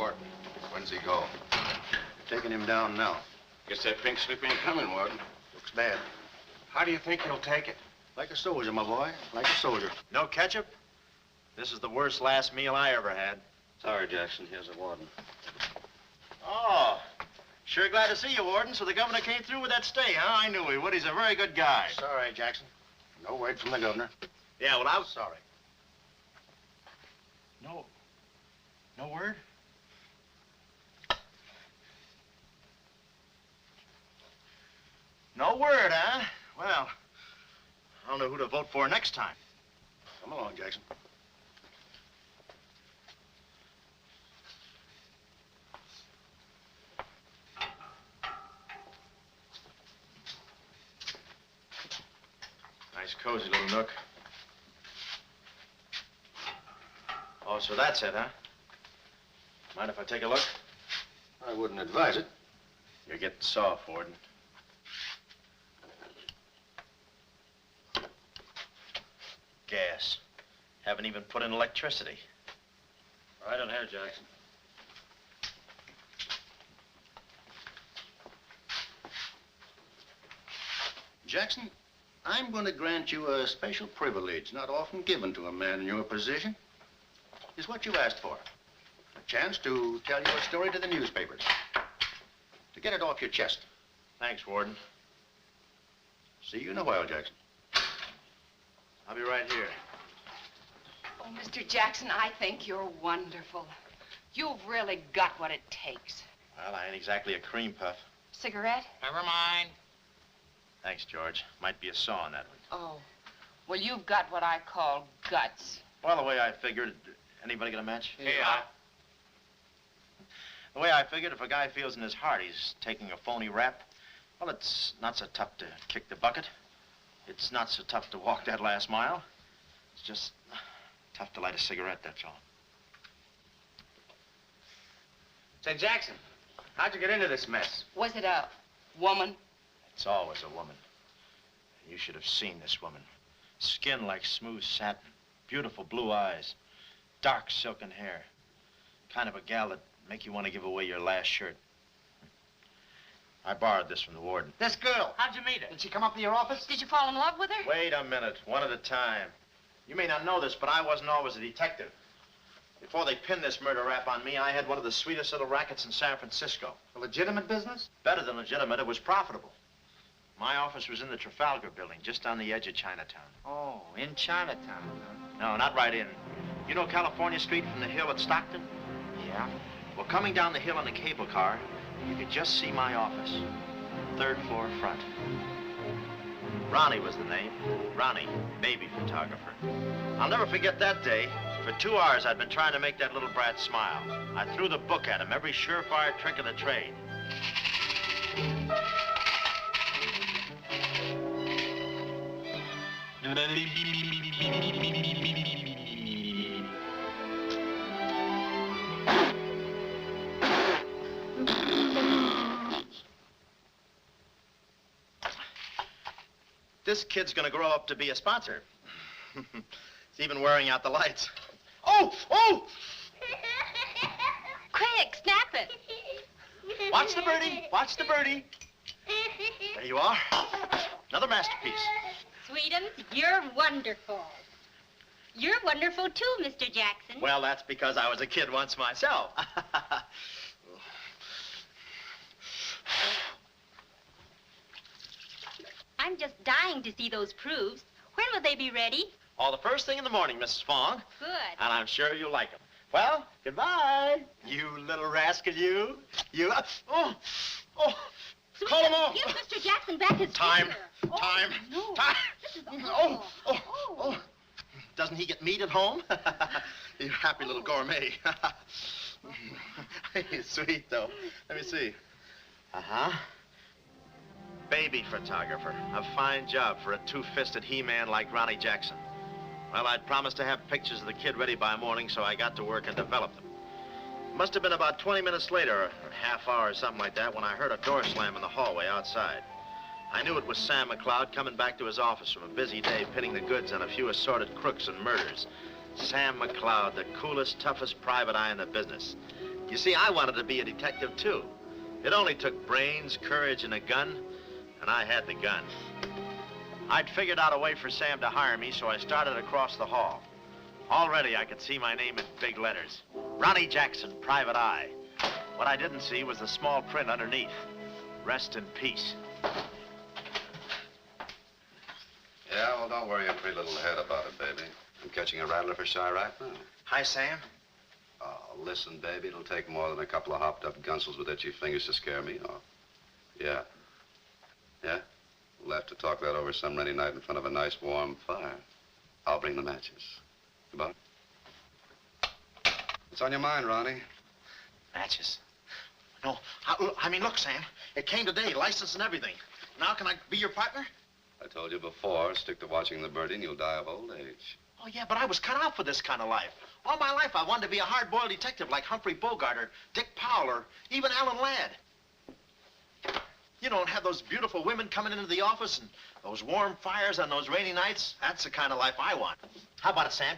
Warden. When's he go? Taking him down now. Guess that pink slip ain't coming, Warden. Looks bad. How do you think he'll take it? Like a soldier, my boy. Like a soldier. No ketchup? This is the worst last meal I ever had. Sorry, Jackson. Here's a warden. Oh, sure glad to see you, Warden. So the governor came through with that stay, huh? I knew he would. He's a very good guy. Sorry, Jackson. No word from the governor. Yeah, well, I was sorry. No word? No word, huh? Well, I don't know who to vote for next time. Come along, Jackson. Nice, cozy little nook. Oh, so that's it, huh? Mind if I take a look? I wouldn't advise it. You're getting soft, Warden. Gas. Haven't even put in electricity. Right on here, Jackson. Jackson, I'm going to grant you a special privilege not often given to a man in your position. It's what you asked for. A chance to tell your story to the newspapers. To get it off your chest. Thanks, Warden. See you in a while, Jackson. I'll be right here. Oh, Mr. Jackson, I think you're wonderful. You've really got what it takes. Well, I ain't exactly a cream puff. Cigarette? Never mind. Thanks, George. Might be a saw on that one. Oh, well, you've got what I call guts. Well, the way I figured... Anybody got a match? Yeah. The way I figured, if a guy feels in his heart he's taking a phony rap, well, it's not so tough to kick the bucket. It's not so tough to walk that last mile. It's just tough to light a cigarette, that's all. Say, Jackson, how'd you get into this mess? Was it a woman? It's always a woman. You should have seen this woman. Skin like smooth satin, beautiful blue eyes, dark silken hair. Kind of a gal that'd make you want to give away your last shirt. I borrowed this from the warden. This girl, how'd you meet her? Did she come up to your office? Did you fall in love with her? Wait a minute, one at a time. You may not know this, but I wasn't always a detective. Before they pinned this murder rap on me, I had one of the sweetest little rackets in San Francisco. A legitimate business? Better than legitimate, it was profitable. My office was in the Trafalgar building, just on the edge of Chinatown. Oh, in Chinatown, huh? No, not right in. You know California Street from the hill at Stockton? Yeah. Well, coming down the hill in a cable car, you could just see my office. Third floor front. Ronnie was the name. Ronnie, baby photographer. I'll never forget that day. For 2 hours, I'd been trying to make that little brat smile. I threw the book at him, every surefire trick of the trade. This kid's gonna grow up to be a sponsor. He's even wearing out the lights. Oh! Oh! Quick, snap it. Watch the birdie. Watch the birdie. There you are. Another masterpiece. Sweetums, you're wonderful. You're wonderful too, Mr. Jackson. Well, that's because I was a kid once myself. I'm just dying to see those proofs. When will they be ready? All the first thing in the morning, Mrs. Fong. Good. And I'm sure you'll like them. Well, goodbye. You little rascal, you. You. Oh. Oh. Call him off. Give Mr. Jackson back his Time. finger. Time. No. Time. This is Oh. Oh. Oh. Doesn't he get meat at home? You happy little gourmet. He's sweet, though. Let me see. Uh-huh. Baby photographer. A fine job for a two-fisted he-man like Ronnie Jackson. Well, I'd promised to have pictures of the kid ready by morning, so I got to work and developed them. Must have been about 20 minutes later, or a half hour or something like that, when I heard a door slam in the hallway outside. I knew it was Sam McLeod coming back to his office from a busy day pinning the goods on a few assorted crooks and murders. Sam McLeod, the coolest, toughest private eye in the business. You see, I wanted to be a detective, too. It only took brains, courage, and a gun, and I had the gun. I'd figured out a way for Sam to hire me, so I started across the hall. Already, I could see my name in big letters. Ronnie Jackson, Private Eye. What I didn't see was the small print underneath. Rest in peace. Yeah, well, don't worry your pretty little head about it, baby. I'm catching a rattler for shy right now. Hi, Sam. Oh, listen, baby, it'll take more than a couple of hopped-up gunsels with itchy fingers to scare me off. Yeah. Yeah? We'll have to talk that over some rainy night in front of a nice warm fire. I'll bring the matches. Goodbye. What's on your mind, Ronnie? Matches. No, I mean, look, Sam. It came today, license and everything. Now can I be your partner? I told you before, stick to watching the birdie and you'll die of old age. Oh, yeah, but I was cut out for this kind of life. All my life, I wanted to be a hard-boiled detective like Humphrey Bogart or Dick Powell or even Alan Ladd. You don't have those beautiful women coming into the office and those warm fires on those rainy nights. That's the kind of life I want. How about it, Sam?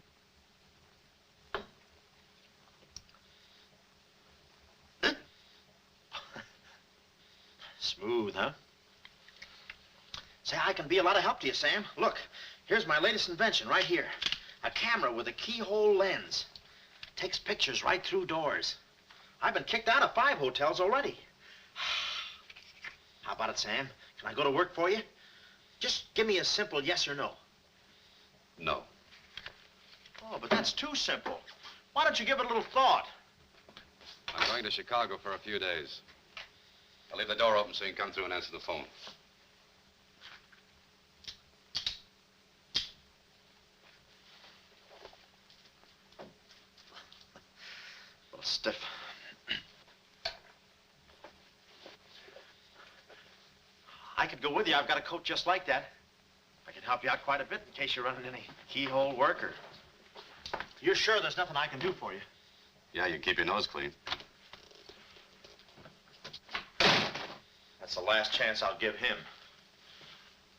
Smooth, huh? Say, I can be a lot of help to you, Sam. Look, here's my latest invention right here. A camera with a keyhole lens. Takes pictures right through doors. I've been kicked out of 5 hotels already. How about it, Sam? Can I go to work for you? Just give me a simple yes or no. No. Oh, but that's too simple. Why don't you give it a little thought? I'm going to Chicago for a few days. I'll leave the door open so you can come through and answer the phone. A little stiff. I could go with you. I've got a coat just like that. I can help you out quite a bit in case you're running any keyhole work or... You're sure there's nothing I can do for you? Yeah, you keep your nose clean. That's the last chance I'll give him.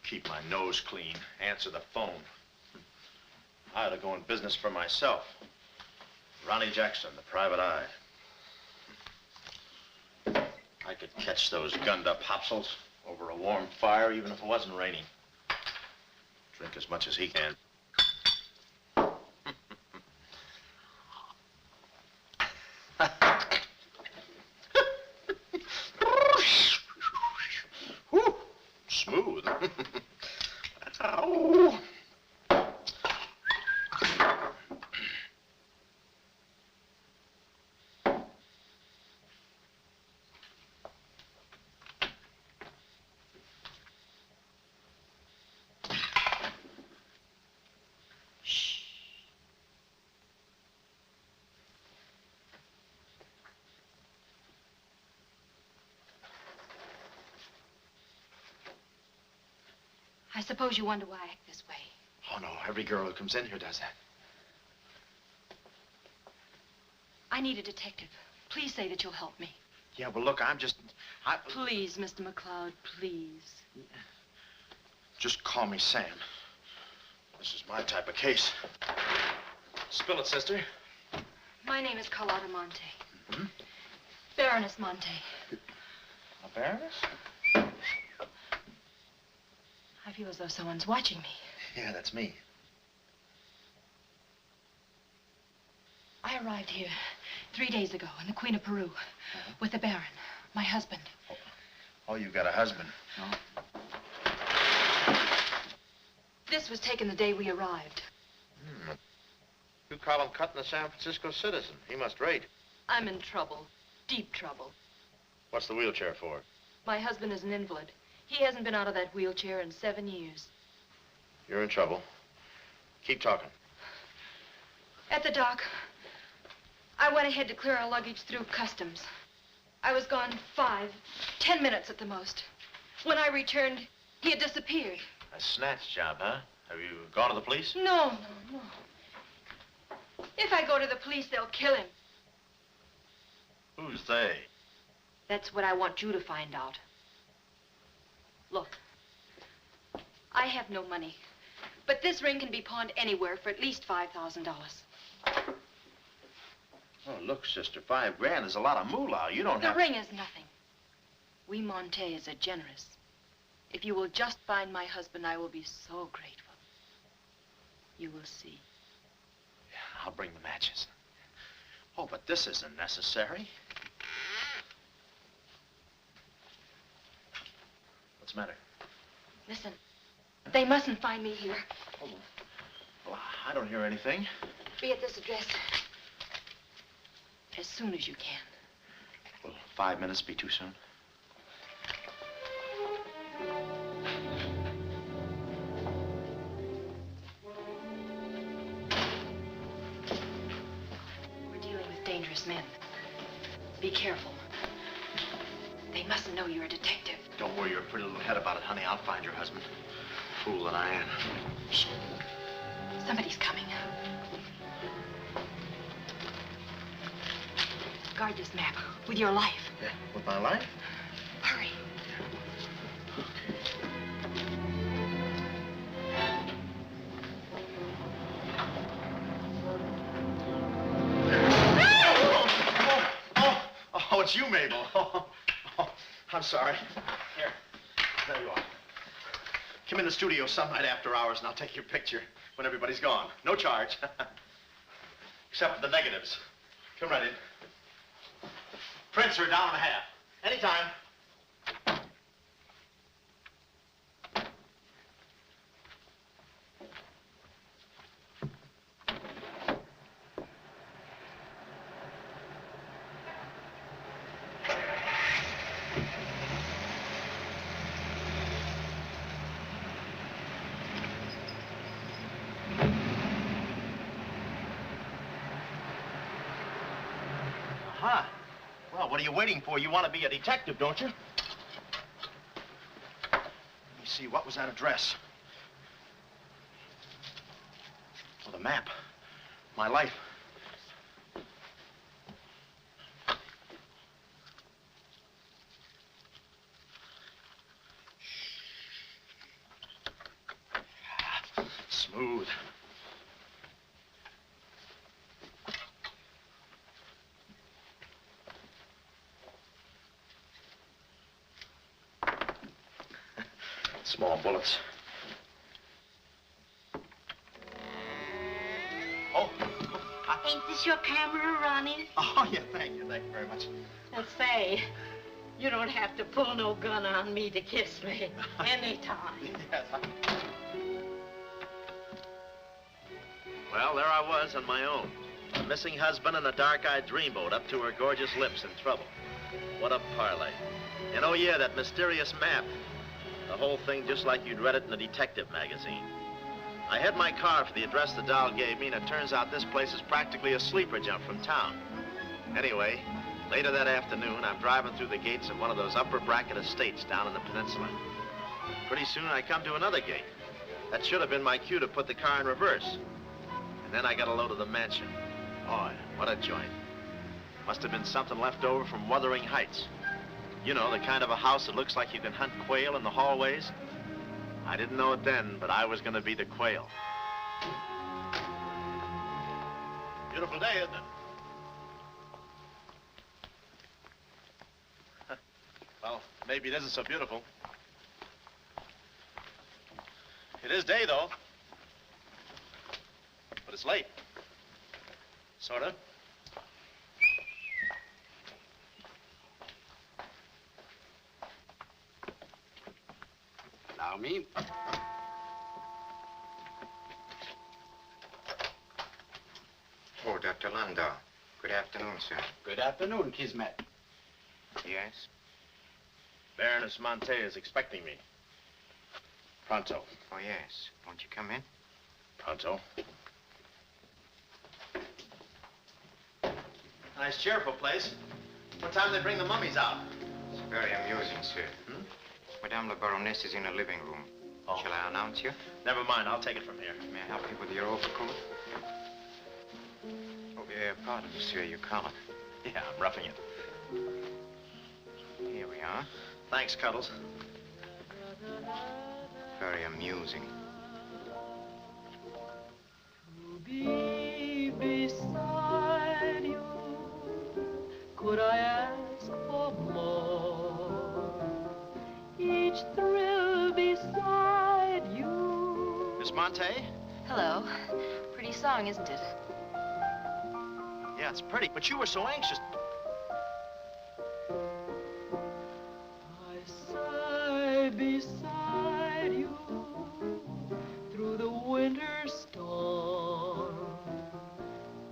Keep my nose clean, answer the phone. I ought to go in business for myself. Ronnie Jackson, the Private Eye. I could catch those gunned-up hopsels over a warm fire, even if it wasn't raining. Drink as much as he can. Whew, smooth. Ow. I suppose you wonder why I act this way. Oh, no, every girl who comes in here does that. I need a detective. Please say that you'll help me. Yeah, well, look, Please, Mr. McCloud, please. Just call me Sam. This is my type of case. Spill it, sister. My name is Carlotta Monte. Mm-hmm. Baroness Monte. A baroness? I feel as though someone's watching me. Yeah, that's me. I arrived here 3 days ago in the Queen of Peru with the Baron, my husband. Oh, you've got a husband. This was taken the day we arrived. You call him cutting a San Francisco citizen. He must rate. I'm in trouble, deep trouble. What's the wheelchair for? My husband is an invalid. He hasn't been out of that wheelchair in 7 years. You're in trouble. Keep talking. At the dock, I went ahead to clear our luggage through customs. I was gone 5, 10 minutes at the most. When I returned, he had disappeared. A snatch job, huh? Have you gone to the police? No. If I go to the police, they'll kill him. Who's they? That's what I want you to find out. Look, I have no money, but this ring can be pawned anywhere for at least $5,000. Oh, look, sister, $5 grand is a lot of moolah. You don't The have... ring is nothing. We Montes are generous. If you will just find my husband, I will be so grateful. You will see. Yeah, I'll bring the matches. Oh, but this isn't necessary. What's the matter? Listen, they mustn't find me here. Oh, well, I don't hear anything. Be at this address as soon as you can. Will 5 minutes be too soon? We're dealing with dangerous men. Be careful. They mustn't know you're a detective. Don't worry your pretty little head about it, honey. I'll find your husband. Fool that I am. Shh. Somebody's coming. Guard this map with your life. Yeah, with my life? Hurry. Oh, it's you, Mabel. Oh, I'm sorry. Here, there you are. Come in the studio some night after hours, and I'll take your picture when everybody's gone. No charge. Except for the negatives. Come right in. Prints are $1.50. Anytime. Aha. Well, what are you waiting for? You want to be a detective, don't you? Let me see, what was that address? Oh, the map. My life. Smooth. Small bullets. Oh. Ain't this your camera, Ronnie? Oh, yeah, thank you very much. And say, you don't have to pull no gun on me to kiss me anytime. Yes. Well, there I was on my own. A missing husband and a dark-eyed dreamboat up to her gorgeous lips in trouble. What a parlay. And oh, yeah, that mysterious map. The whole thing just like you'd read it in a detective magazine. I had my car for the address the doll gave me, and it turns out this place is practically a sleeper jump from town. Anyway, later that afternoon, I'm driving through the gates of one of those upper bracket estates down in the peninsula. Pretty soon, I come to another gate. That should have been my cue to put the car in reverse. And then I got a load of the mansion. Boy, what a joint. Must have been something left over from Wuthering Heights. You know, the kind of a house that looks like you can hunt quail in the hallways. I didn't know it then, but I was going to be the quail. Beautiful day, isn't it? Well, maybe it isn't so beautiful. It is day, though. But it's late. Sort of. Allow me. Oh, Dr. Landau. Good afternoon, sir. Good afternoon, Kismet. Yes? Baroness Monte is expecting me. Pronto. Oh, yes. Won't you come in? Pronto. Nice, cheerful place. What time do they bring the mummies out? It's very amusing, sir. Madame la Baroness is in the living room. Oh. Shall I announce you? Never mind, I'll take it from here. May I help you with your overcoat? Oh, pardon, monsieur, your collar. Yeah, I'm roughing it. Here we are. Thanks, Cuddles. Very amusing. To be beside you could I ask for more? Each thrill beside you. Miss Monte? Hello. Pretty song, isn't it? Yeah, it's pretty, but you were so anxious. I sigh beside you through the winter storm.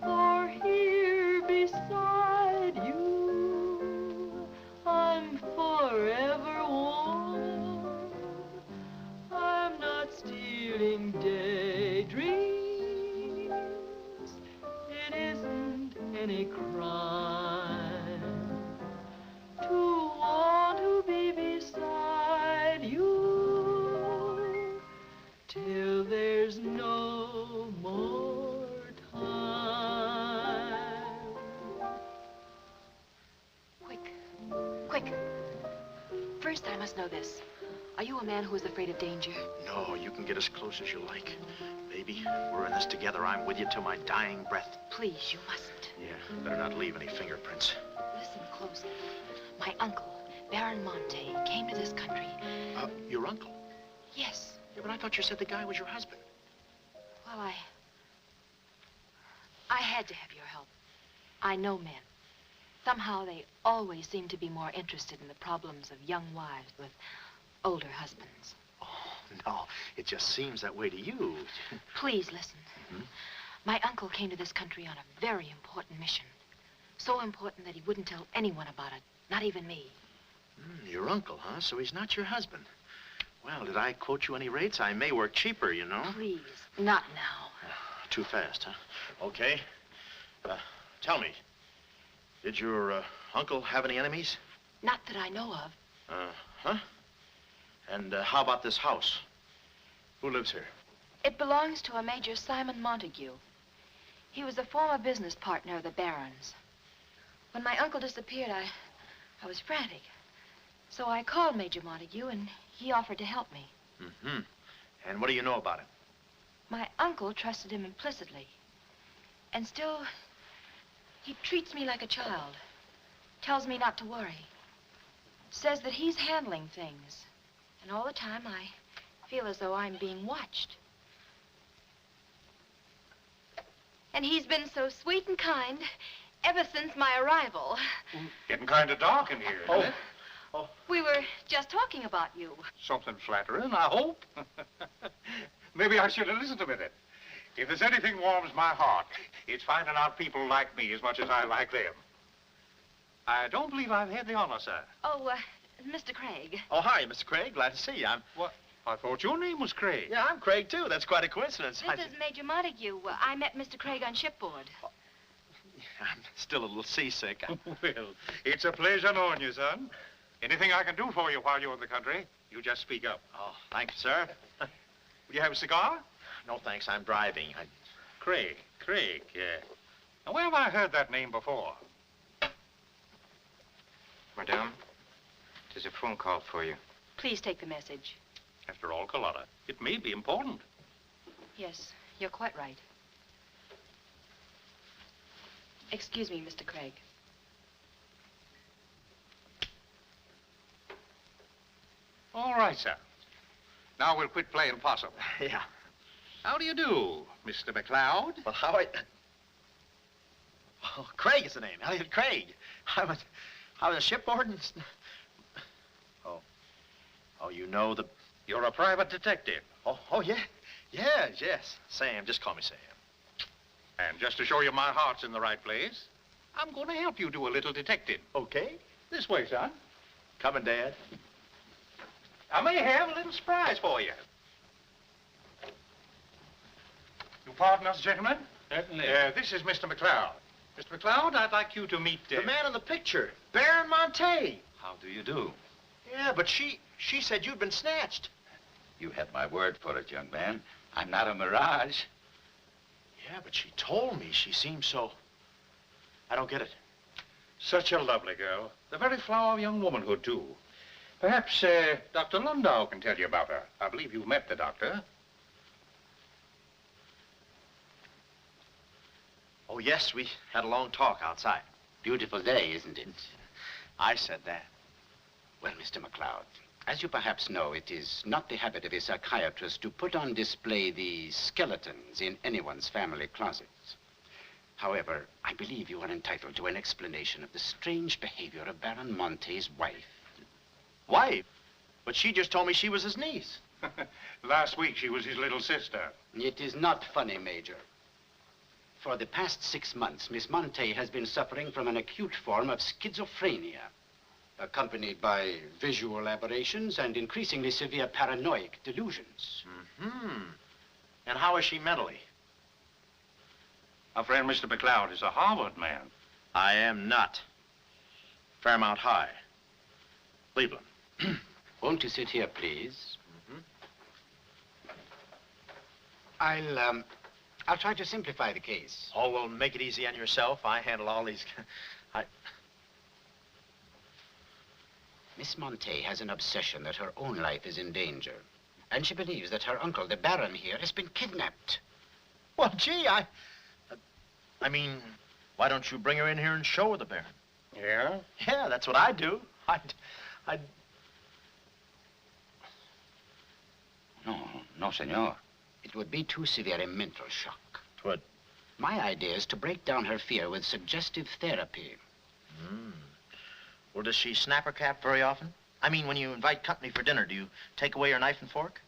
For here beside you, I'm forever warm. I'm not stealing daydreams. It isn't any crime to want to be beside you till there's no more time. Quick. First, I must know this. Are you a man who is afraid of danger? No, you can get as close as you like. Baby, we're in this together. I'm with you till my dying breath. Please, you mustn't. Yeah, better not leave any fingerprints. Listen closely. My uncle, Baron Monte, came to this country. Your uncle? Yes. Yeah, but I thought you said the guy was your husband. Well, I had to have your help. I know men. Somehow they always seem to be more interested in the problems of young wives with older husbands. Oh, no, it just seems that way to you. Please listen. My uncle came to this country on a very important mission. So important that he wouldn't tell anyone about it, not even me. Your uncle, huh? So he's not your husband. Well, did I quote you any rates? I may work cheaper, you know. Please, not now. Too fast, huh? Okay. Tell me, did your uncle have any enemies? Not that I know of. Huh? And how about this house? Who lives here? It belongs to a Major Simon Montague. He was a former business partner of the Baron's. When my uncle disappeared, I was frantic. So I called Major Montague, and he offered to help me. And what do you know about it? My uncle trusted him implicitly. And still, he treats me like a child. Tells me not to worry. Says that he's handling things. And all the time, I feel as though I'm being watched. And he's been so sweet and kind ever since my arrival. Getting kind of dark in here, isn't it? We were just talking about you. Something flattering, I hope. Maybe I should have listened a minute. If there's anything warms my heart, it's finding out people like me as much as I like them. I don't believe I've had the honor, sir. Oh, Mr. Craig. Oh, hi, Mr. Craig. Glad to see you. What? I thought your name was Craig. Yeah, I'm Craig, too. That's quite a coincidence. This is Major Montague. I met Mr. Craig on shipboard. I'm still a little seasick. Well, it's a pleasure knowing you, son. Anything I can do for you while you're in the country, you just speak up. Oh, thank you, sir. Will you have a cigar? No, thanks. I'm driving. Craig, yeah. Now, where have I heard that name before? Madame, there's a phone call for you. Please take the message. After all, Carlotta, it may be important. Yes, you're quite right. Excuse me, Mr. Craig. All right, sir. Now we'll quit playing possum. Yeah. How do you do, Mr. McLeod? Well, Oh, Craig is the name. Elliott Craig. I was shipboard and... Oh, you know the... You're a private detective. Oh, yeah. Yes. Sam, just call me Sam. And just to show you my heart's in the right place, I'm going to help you do a little detecting. Okay. This way, son. Coming, Dad. I may have a little surprise for you. You pardon us, gentlemen? Certainly. This is Mr. McLeod. Mr. McLeod, I'd like you to meet... The man in the picture, Baron Monte. How do you do? Yeah, but she said you'd been snatched. You have my word for it, young man. I'm not a mirage. Yeah, but she told me she seemed so... I don't get it. Such a lovely girl. The very flower of young womanhood, too. Perhaps, Dr. Lundau can tell you about her. I believe you've met the doctor. Oh, yes, we had a long talk outside. Beautiful day, isn't it? I said that. Well, Mr. McLeod, as you perhaps know, it is not the habit of a psychiatrist to put on display the skeletons in anyone's family closets. However, I believe you are entitled to an explanation of the strange behavior of Baron Monte's wife. Wife? But she just told me she was his niece. Last week, she was his little sister. It is not funny, Major. For the past 6 months, Miss Monte has been suffering from an acute form of schizophrenia, accompanied by visual aberrations and increasingly severe paranoid delusions. Mm-hmm. And how is she mentally? Our friend Mr. McLeod is a Harvard man. I am not. Fairmount High. Cleveland. Won't you sit here, please? Mm-hmm. I'll try to simplify the case. Oh, well, make it easy on yourself. I handle all these... Miss Monte has an obsession that her own life is in danger. And she believes that her uncle, the Baron here, has been kidnapped. Well, gee, I mean, why don't you bring her in here and show her the Baron? Yeah? Yeah, that's what I'd do. No, senor. It would be too severe a mental shock. Twould. My idea is to break down her fear with suggestive therapy. Well, does she snap her cap very often? I mean, when you invite company for dinner, do you take away her knife and fork?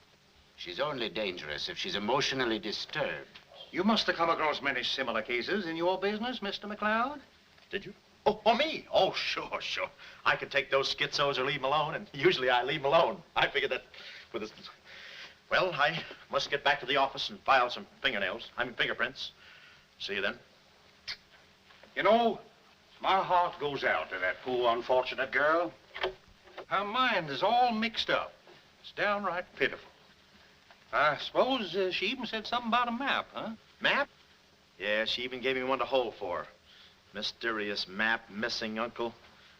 She's only dangerous if she's emotionally disturbed. You must have come across many similar cases in your business, Mr. McLeod. Did you? Oh, me? Oh, sure. I could take those schizos or leave them alone, and usually I leave them alone. I figured that with this... Well, I must get back to the office and file some fingerprints. See you then. You know, my heart goes out to that poor, unfortunate girl. Her mind is all mixed up. It's downright pitiful. I suppose she even said something about a map, huh? Map? Yeah, she even gave me one to hold for. Mysterious map, missing uncle.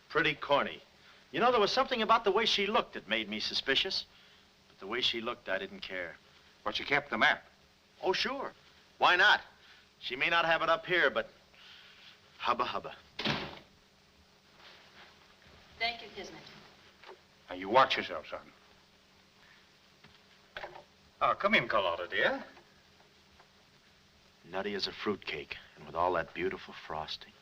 Pretty corny. You know, there was something about the way she looked that made me suspicious. But the way she looked, I didn't care. But she kept the map. Oh, sure. Why not? She may not have it up here, but hubba. Thank you, Kismet. Now, you watch yourself, son. Oh, come in, Carlotta, dear. Nutty as a fruitcake, and with all that beautiful frosting.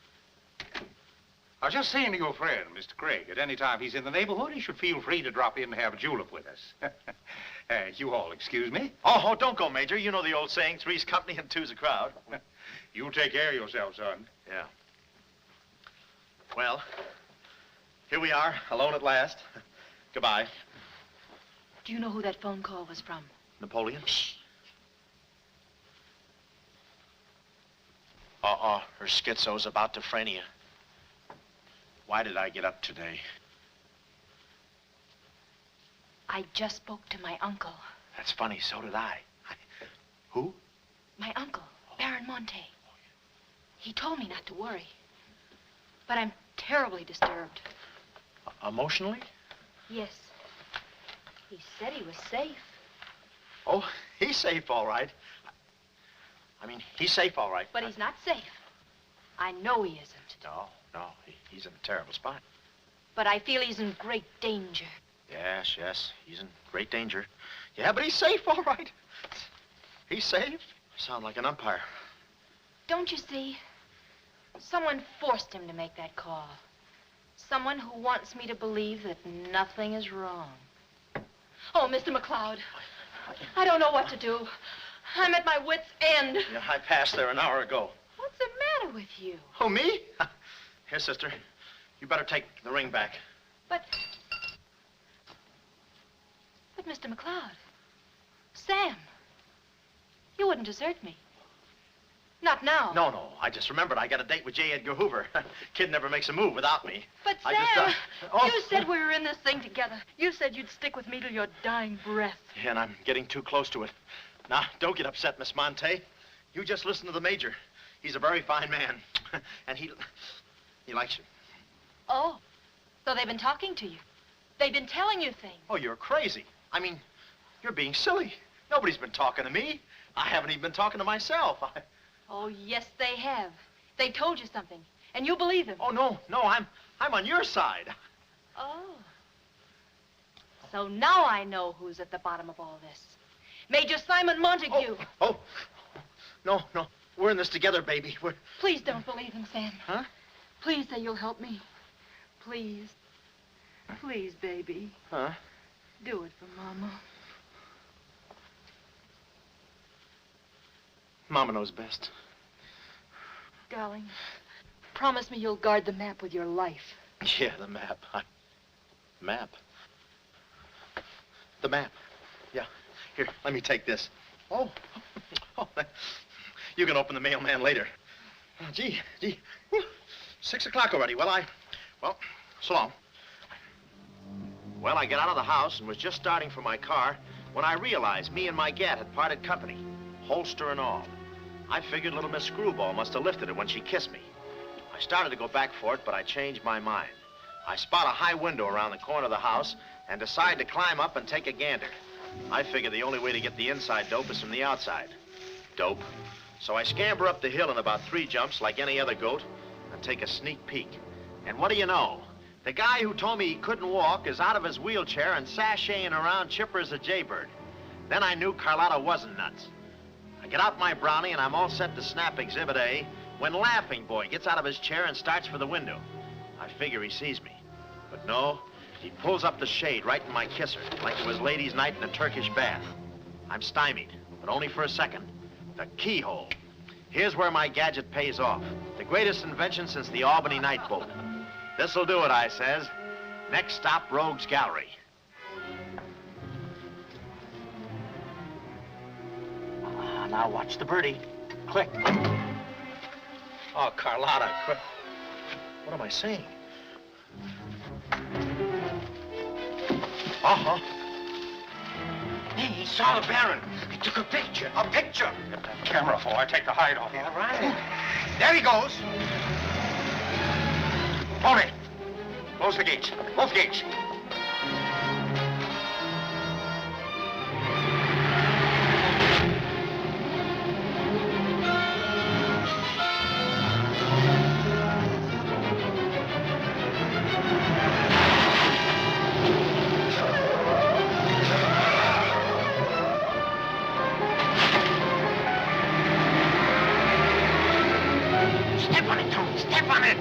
I was just saying to your friend, Mr. Craig, at any time he's in the neighborhood, he should feel free to drop in and have a julep with us. You all excuse me. Oh, don't go, Major. You know the old saying, three's company and two's a crowd. You take care of yourself, son. Yeah. Well, here we are, alone at last. Goodbye. Do you know who that phone call was from? Napoleon? Her schizo's about to phrenia. Why did I get up today? I just spoke to my uncle. That's funny, so did I. Who? My uncle, Baron Monte. He told me not to worry. But I'm terribly disturbed. Emotionally? Yes. He said he was safe. Oh, he's safe, all right. I mean, he's safe, all right. But he's not safe. I know he isn't. No, he's in a terrible spot. But I feel he's in great danger. Yes, he's in great danger. Yeah, but he's safe, all right. He's safe. Sound like an umpire. Don't you see? Someone forced him to make that call. Someone who wants me to believe that nothing is wrong. Oh, Mr. McLeod, I don't know what to do. I'm at my wit's end. Yeah, I passed there an hour ago. What's the matter with you? Oh, me? Here, sister. You better take the ring back. But Mr. McLeod, Sam, you wouldn't desert me. Not now. No. I just remembered I got a date with J. Edgar Hoover. Kid never makes a move without me. But Sam, you said we were in this thing together. You said you'd stick with me till your dying breath. Yeah, and I'm getting too close to it. Now, don't get upset, Miss Monte. You just listen to the Major. He's a very fine man. And he likes you. Oh, so they've been talking to you. They've been telling you things. Oh, you're crazy. I mean, you're being silly. Nobody's been talking to me. I haven't even been talking to myself. Oh, yes, they have. They told you something. And you believe him? Oh, no, I'm on your side. Oh. So now I know who's at the bottom of all this. Major Simon Montague. Oh. No. We're in this together, baby. Please don't believe him, Sam. Huh? Please say you'll help me. Please. Please, baby. Huh? Do it for Mama. Mama knows best. Darling, promise me you'll guard the map with your life. Yeah, the map. Map? The map. Yeah. Here, let me take this. Oh. You can open the mailman later. Oh, gee. Whew. 6 o'clock already. Well, so long. Well, I got out of the house and was just starting for my car when I realized me and my gat had parted company, holster and all. I figured little Miss Screwball must have lifted it when she kissed me. I started to go back for it, but I changed my mind. I spot a high window around the corner of the house and decide to climb up and take a gander. I figured the only way to get the inside dope is from the outside. Dope. So I scamper up the hill in about 3 jumps like any other goat and take a sneak peek. And what do you know? The guy who told me he couldn't walk is out of his wheelchair and sashaying around chipper as a jaybird. Then I knew Carlotta wasn't nuts. I get out my brownie and I'm all set to snap Exhibit A when Laughing Boy gets out of his chair and starts for the window. I figure he sees me. But no, he pulls up the shade right in my kisser, like it was ladies' night in a Turkish bath. I'm stymied, but only for a second. The keyhole. Here's where my gadget pays off. The greatest invention since the Albany night boat. This'll do it, I says. Next stop, Rogue's Gallery. Now watch the birdie. Click. Oh, Carlotta, what am I saying? Uh-huh. Hey, he saw the Baron. He took a picture. A picture? Get that camera before I take the hide off. All right. There he goes. Tony, close the gates. Both gates. Step on it, Tony. Step on it.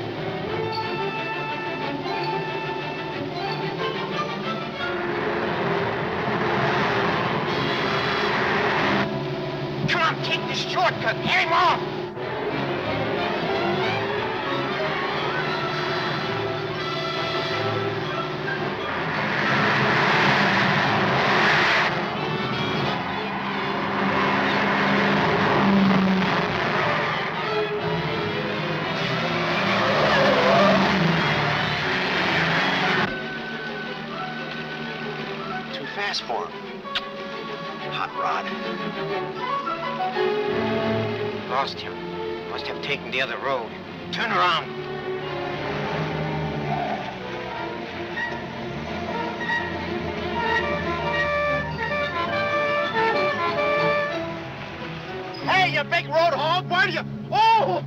Come on, take this shortcut. Get him off. Too fast for him. Hot rod. Lost him. Must have taken the other road. Turn around. Hey, you big road hog, where do you... Oh!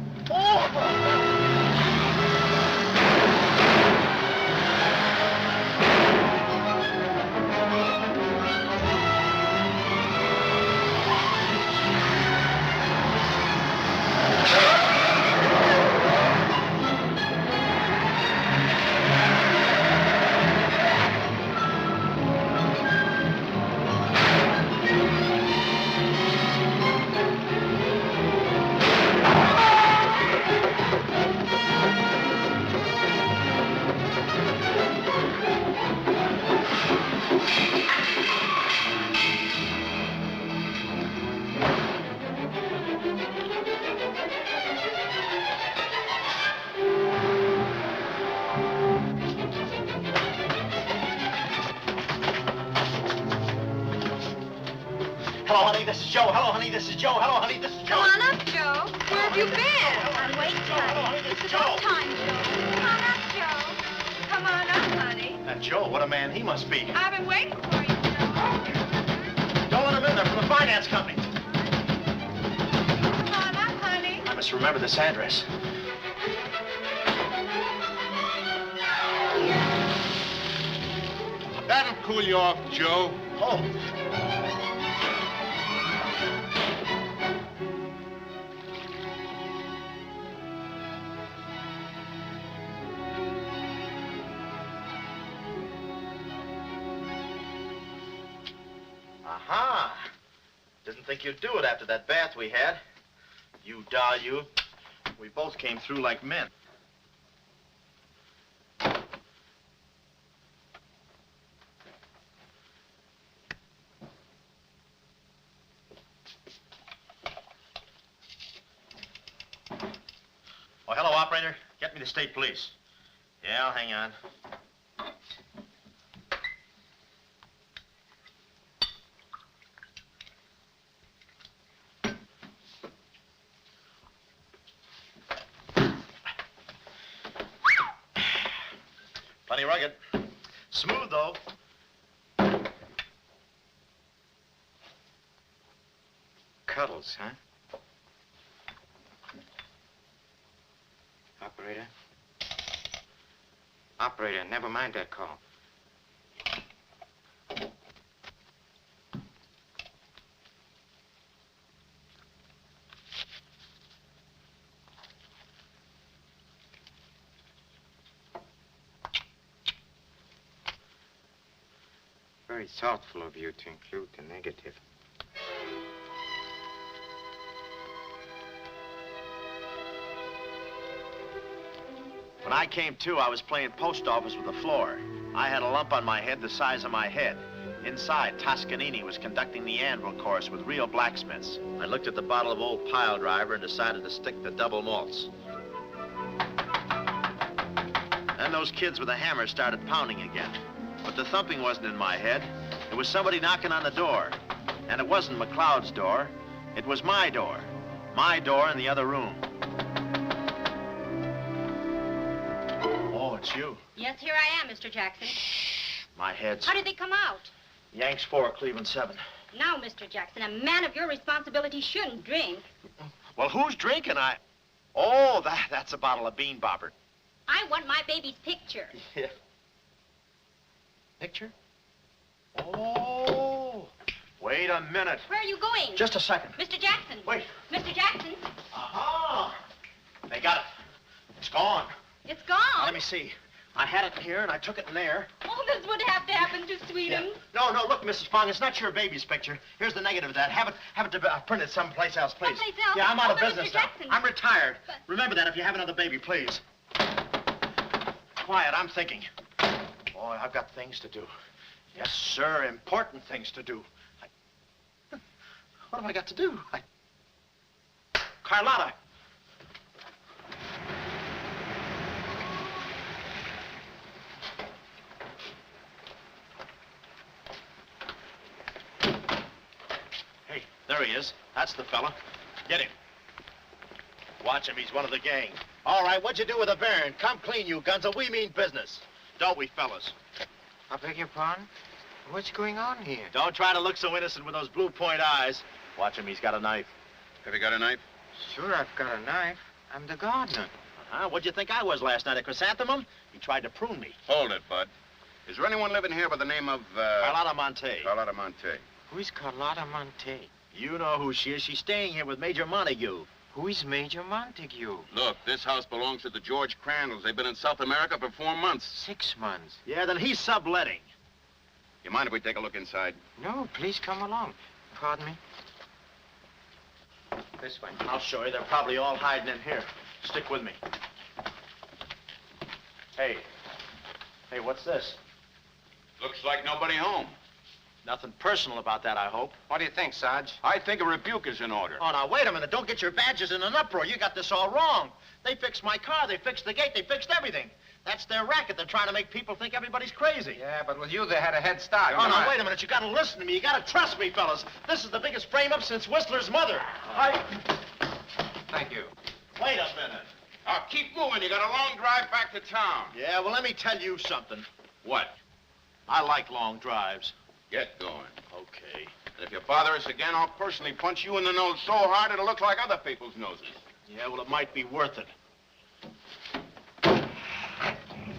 Hello, honey, this is Joe. Hello, honey, this is Joe. Hello, honey, this is Joe. Come on up, Joe. Where have you been? I'm waiting, honey. It's about time, Joe. Come on up, Joe. Come on up, honey. That Joe, what a man he must be. I've been waiting for you, Joe. Don't let him in there from the finance company. Come on up, honey. I must remember this address. cool you off, Joe. Oh. Aha! Didn't think you'd do it after that bath we had. You doll, you. We both came through like men. Oh, hello, operator. Get me the state police. Yeah, I'll hang on. Plenty rugged. Smooth, though. Cuddles, huh? Operator? Operator, never mind that call. Very thoughtful of you to include the negative. When I came to, I was playing post office with the floor. I had a lump on my head the size of my head. Inside, Toscanini was conducting the anvil course with real blacksmiths. I looked at the bottle of old pile driver and decided to stick to double malts. Then those kids with a hammer started pounding again. But the thumping wasn't in my head. It was somebody knocking on the door. And it wasn't McLeod's door. It was my door. My door in the other room. Oh, it's you. Yes, here I am, Mr. Jackson. My head's... How did they come out? Yanks 4, Cleveland 7. Now, Mr. Jackson, a man of your responsibility shouldn't drink. Well, who's drinking? Oh, that's a bottle of bean bobber. I want my baby's picture. Yeah. Picture? Oh. Wait a minute. Where are you going? Just a second. Mr. Jackson. Wait. Mr. Jackson. Aha! They got it. It's gone. It's gone. Now, let me see. I had it in here, and I took it in there. Oh, this would have to happen to Sweetums. Yeah. No, look, Mrs. Fong, it's not your baby's picture. Here's the negative of that. Have it printed someplace else, please. Someplace else? Yeah, I'm out of but business Mr. now. Jackson. I'm retired. But... Remember that if you have another baby, please. Quiet, I'm thinking. Boy, I've got things to do. Yes, sir, important things to do. What have I got to do? Carlotta. Hey, there he is. That's the fella. Get him. Watch him. He's one of the gang. All right, what'd you do with the baron? Come clean, you gunzo. We mean business. Don't we, fellas? I beg your pardon? What's going on here? Don't try to look so innocent with those blue point eyes. Watch him. He's got a knife. Have you got a knife? Sure, I've got a knife. I'm the gardener. Huh? What'd you think I was last night, a chrysanthemum? He tried to prune me. Hold it, Bud. Is there anyone living here by the name of, Carlotta Monte. Carlotta Monte. Who is Carlotta Monte? You know who she is. She's staying here with Major Montague. Who is Major Montague? Look, this house belongs to the George Crandalls. They've been in South America for 4 months. 6 months. Yeah, then he's subletting. You mind if we take a look inside? No, please come along. Pardon me? This way. I'll show you. They're probably all hiding in here. Stick with me. Hey, what's this? Looks like nobody home. Nothing personal about that, I hope. What do you think, Sarge? I think a rebuke is in order. Oh, now, wait a minute. Don't get your badges in an uproar. You got this all wrong. They fixed my car. They fixed the gate. They fixed everything. That's their racket. They're trying to make people think everybody's crazy. Yeah, but with you, they had a head start. Oh, now, wait a minute. You gotta listen to me. You gotta trust me, fellas. This is the biggest frame-up since Whistler's mother. Thank you. Wait a minute. Now, keep moving. You got a long drive back to town. Yeah, well, let me tell you something. What? I like long drives. Get going. Okay. And if you bother us again, I'll personally punch you in the nose so hard it'll look like other people's noses. Yeah, well, it might be worth it.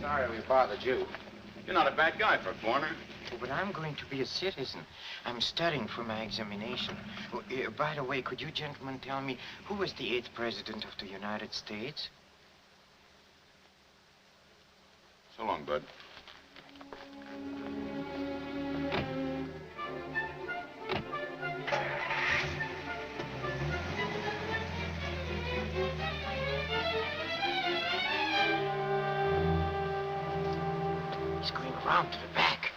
Sorry we bothered you. You're not a bad guy for a foreigner. Oh, but I'm going to be a citizen. I'm studying for my examination. Oh, by the way, could you gentlemen tell me who was the 8th president of the United States? So long, Bud. He's going around to the back.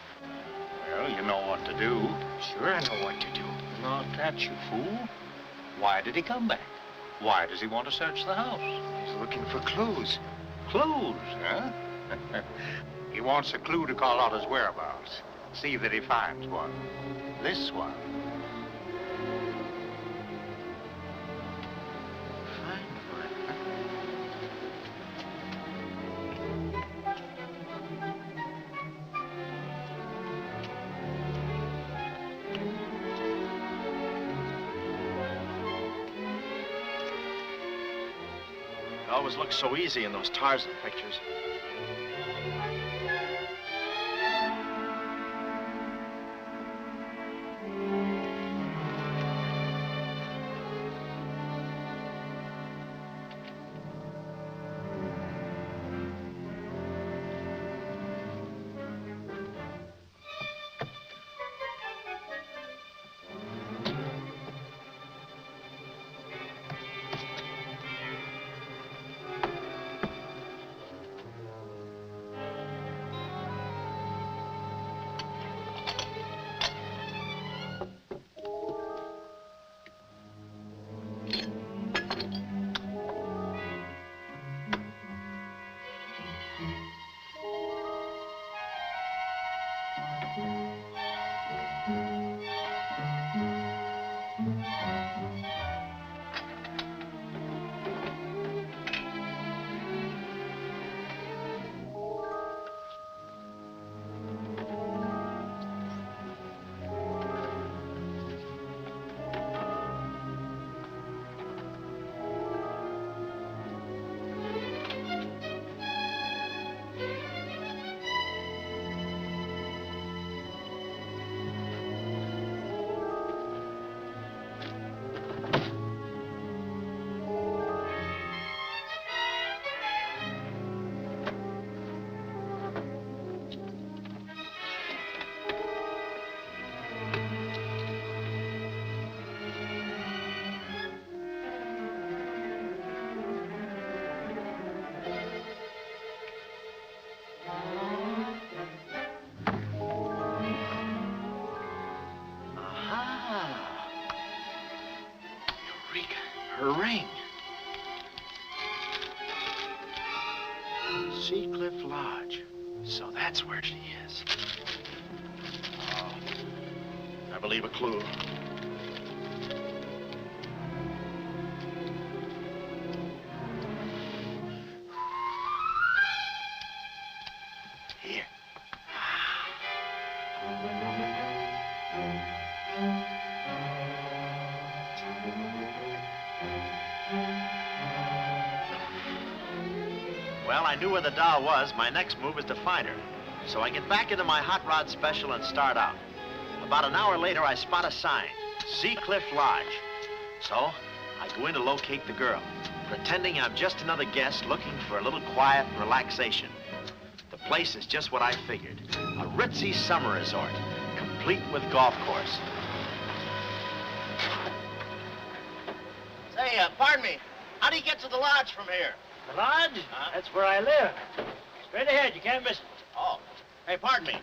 Well, you know what to do. Sure, I know what to do. Not that, you fool. Why did he come back? Why does he want to search the house? He's looking for clues. Clues, huh? He wants a clue to call out his whereabouts. See that he finds one. This one. Find one. It always looks so easy in those Tarzan pictures. Her ring. Seacliff Lodge. So that's where she is. Oh, I believe a clue. Here. Well, I knew where the doll was. My next move is to find her. So I get back into my hot rod special and start out. About an hour later, I spot a sign, Seacliff Lodge. So I go in to locate the girl, pretending I'm just another guest looking for a little quiet relaxation. The place is just what I figured, a ritzy summer resort, complete with golf course. Say, pardon me, how do you get to the lodge from here? The lodge? That's where I live. Straight ahead, you can't miss it. Oh, hey, pardon me.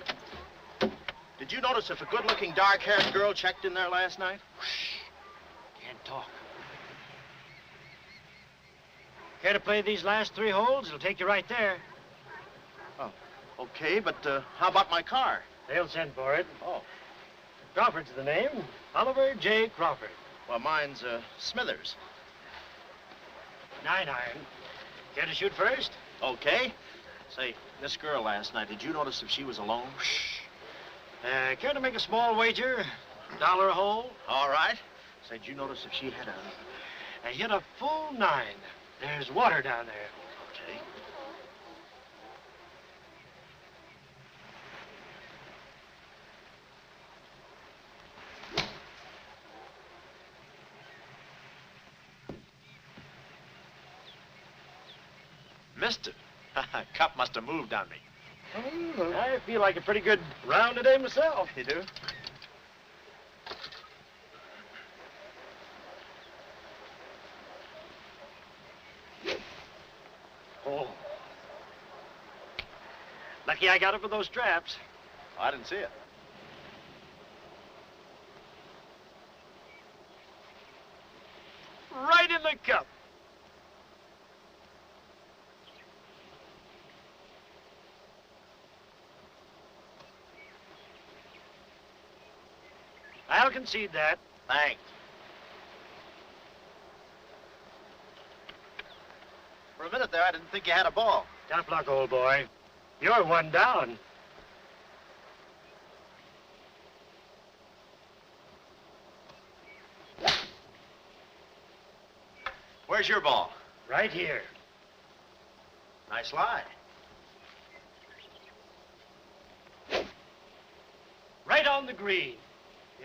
Did you notice if a good-looking, dark-haired girl checked in there last night? Can't talk. Care to play these last 3 holes? It'll take you right there. Oh, okay, but how about my car? They'll send for it. Oh. Crawford's the name. Oliver J. Crawford. Well, mine's Smithers. 9-iron. Care to shoot first? Okay. Say, this girl last night, did you notice if she was alone? Care to make a small wager? $1 a hole? All right. Say, did you notice if she had I hit a full 9. There's water down there. Okay. two-fisted. Cup must have moved on me. I feel like a pretty good round today myself. You do? Oh. Lucky I got it for those straps. Oh, I didn't see it. Right in the cup. I'll concede that. Thanks. For a minute there, I didn't think you had a ball. Tough luck, old boy. You're one down. Where's your ball? Right here. Nice lie. Right on the green.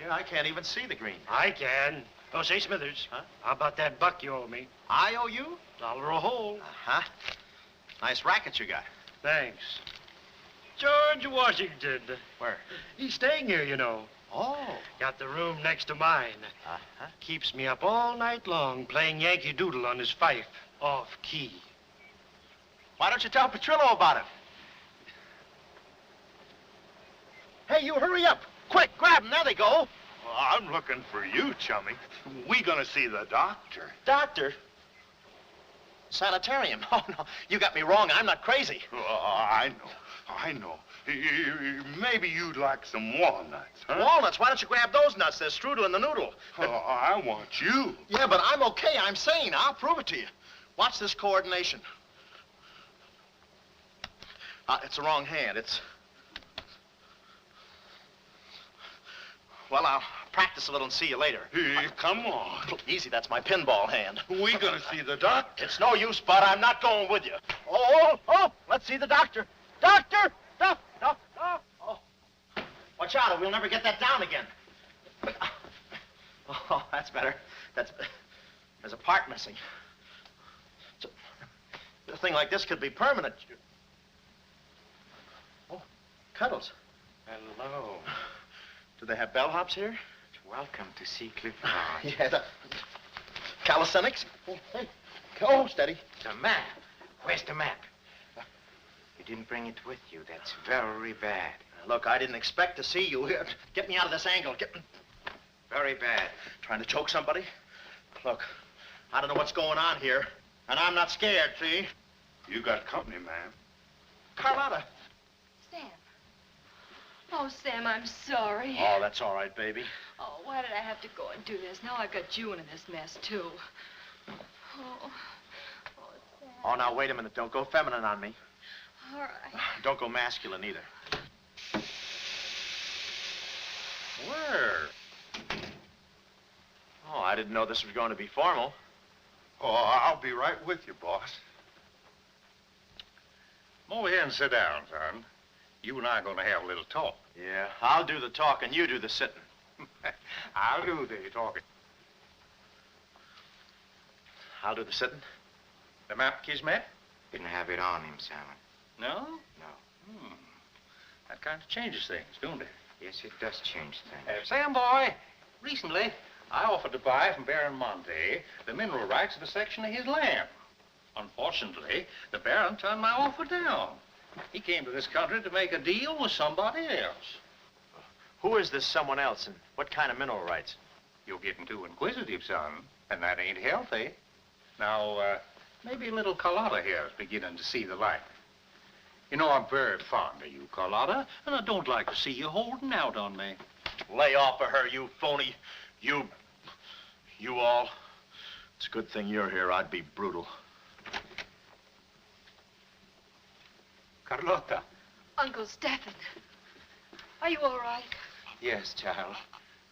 Yeah, I can't even see the green. I can. Oh, say, Smithers. Huh? How about that buck you owe me? I owe you? $1 a hole. Uh-huh. Nice racket you got. Thanks. George Washington. Where? He's staying here, you know. Oh. Got the room next to mine. Uh-huh. Keeps me up all night long playing Yankee Doodle on his fife. Off key. Why don't you tell Petrillo about it? Hey, you hurry up. Quick, grab them. There they go. Well, I'm looking for you, chummy. We gonna see the doctor. Doctor? Sanitarium. Oh, no. You got me wrong. I'm not crazy. Oh, I know. Maybe you'd like some walnuts, huh? Walnuts? Why don't you grab those nuts? There's strudel in the noodle. Oh, I want you. Yeah, but I'm okay. I'm sane. I'll prove it to you. Watch this coordination. It's the wrong hand. It's... Well, I'll practice a little and see you later. Hey, come on. Easy, that's my pinball hand. We gonna see the doctor. It's no use, Bud. I'm not going with you. Oh, let's see the doctor. Doctor! No. Oh. Watch out, or we'll never get that down again. Oh, that's better. There's a part missing. A thing like this could be permanent. Oh, Cuddles. Hello. Do they have bellhops here? Welcome to Sea Cliff Lodge. Yeah, calisthenics. Oh, hey. Oh, steady. The map. Where's the map? You didn't bring it with you. That's very bad. Look, I didn't expect to see you here. Get me out of this angle. Very bad. Trying to choke somebody? Look, I don't know what's going on here, and I'm not scared, see? You got company, ma'am. Carlotta. Sam. Oh, Sam, I'm sorry. Oh, that's all right, baby. Oh, why did I have to go and do this? Now I've got you in this mess, too. Oh, Sam. Oh, now, wait a minute. Don't go feminine on me. All right. Don't go masculine, either. Where? Oh, I didn't know this was going to be formal. Oh, I'll be right with you, boss. Come over here and sit down, son. You and I are going to have a little talk. Yeah, I'll do the talking, you do the sitting. I'll do the talking. I'll do the sitting. The map, Kismet? Didn't have it on him, Simon. No? No. That kind of changes things, don't it? Yes, it does change things. Sam, boy, recently I offered to buy from Baron Monte the mineral rights of a section of his land. Unfortunately, the Baron turned my offer down. He came to this country to make a deal with somebody else. Who is this someone else, and what kind of mineral rights? You're getting too inquisitive, son, and that ain't healthy. Now, maybe little Carlotta here is beginning to see the light. You know, I'm very fond of you, Carlotta, and I don't like to see you holding out on me. Lay off of her, you phony. You all. It's a good thing you're here. I'd be brutal. Carlotta. Uncle Stephen. Are you all right? Yes, child.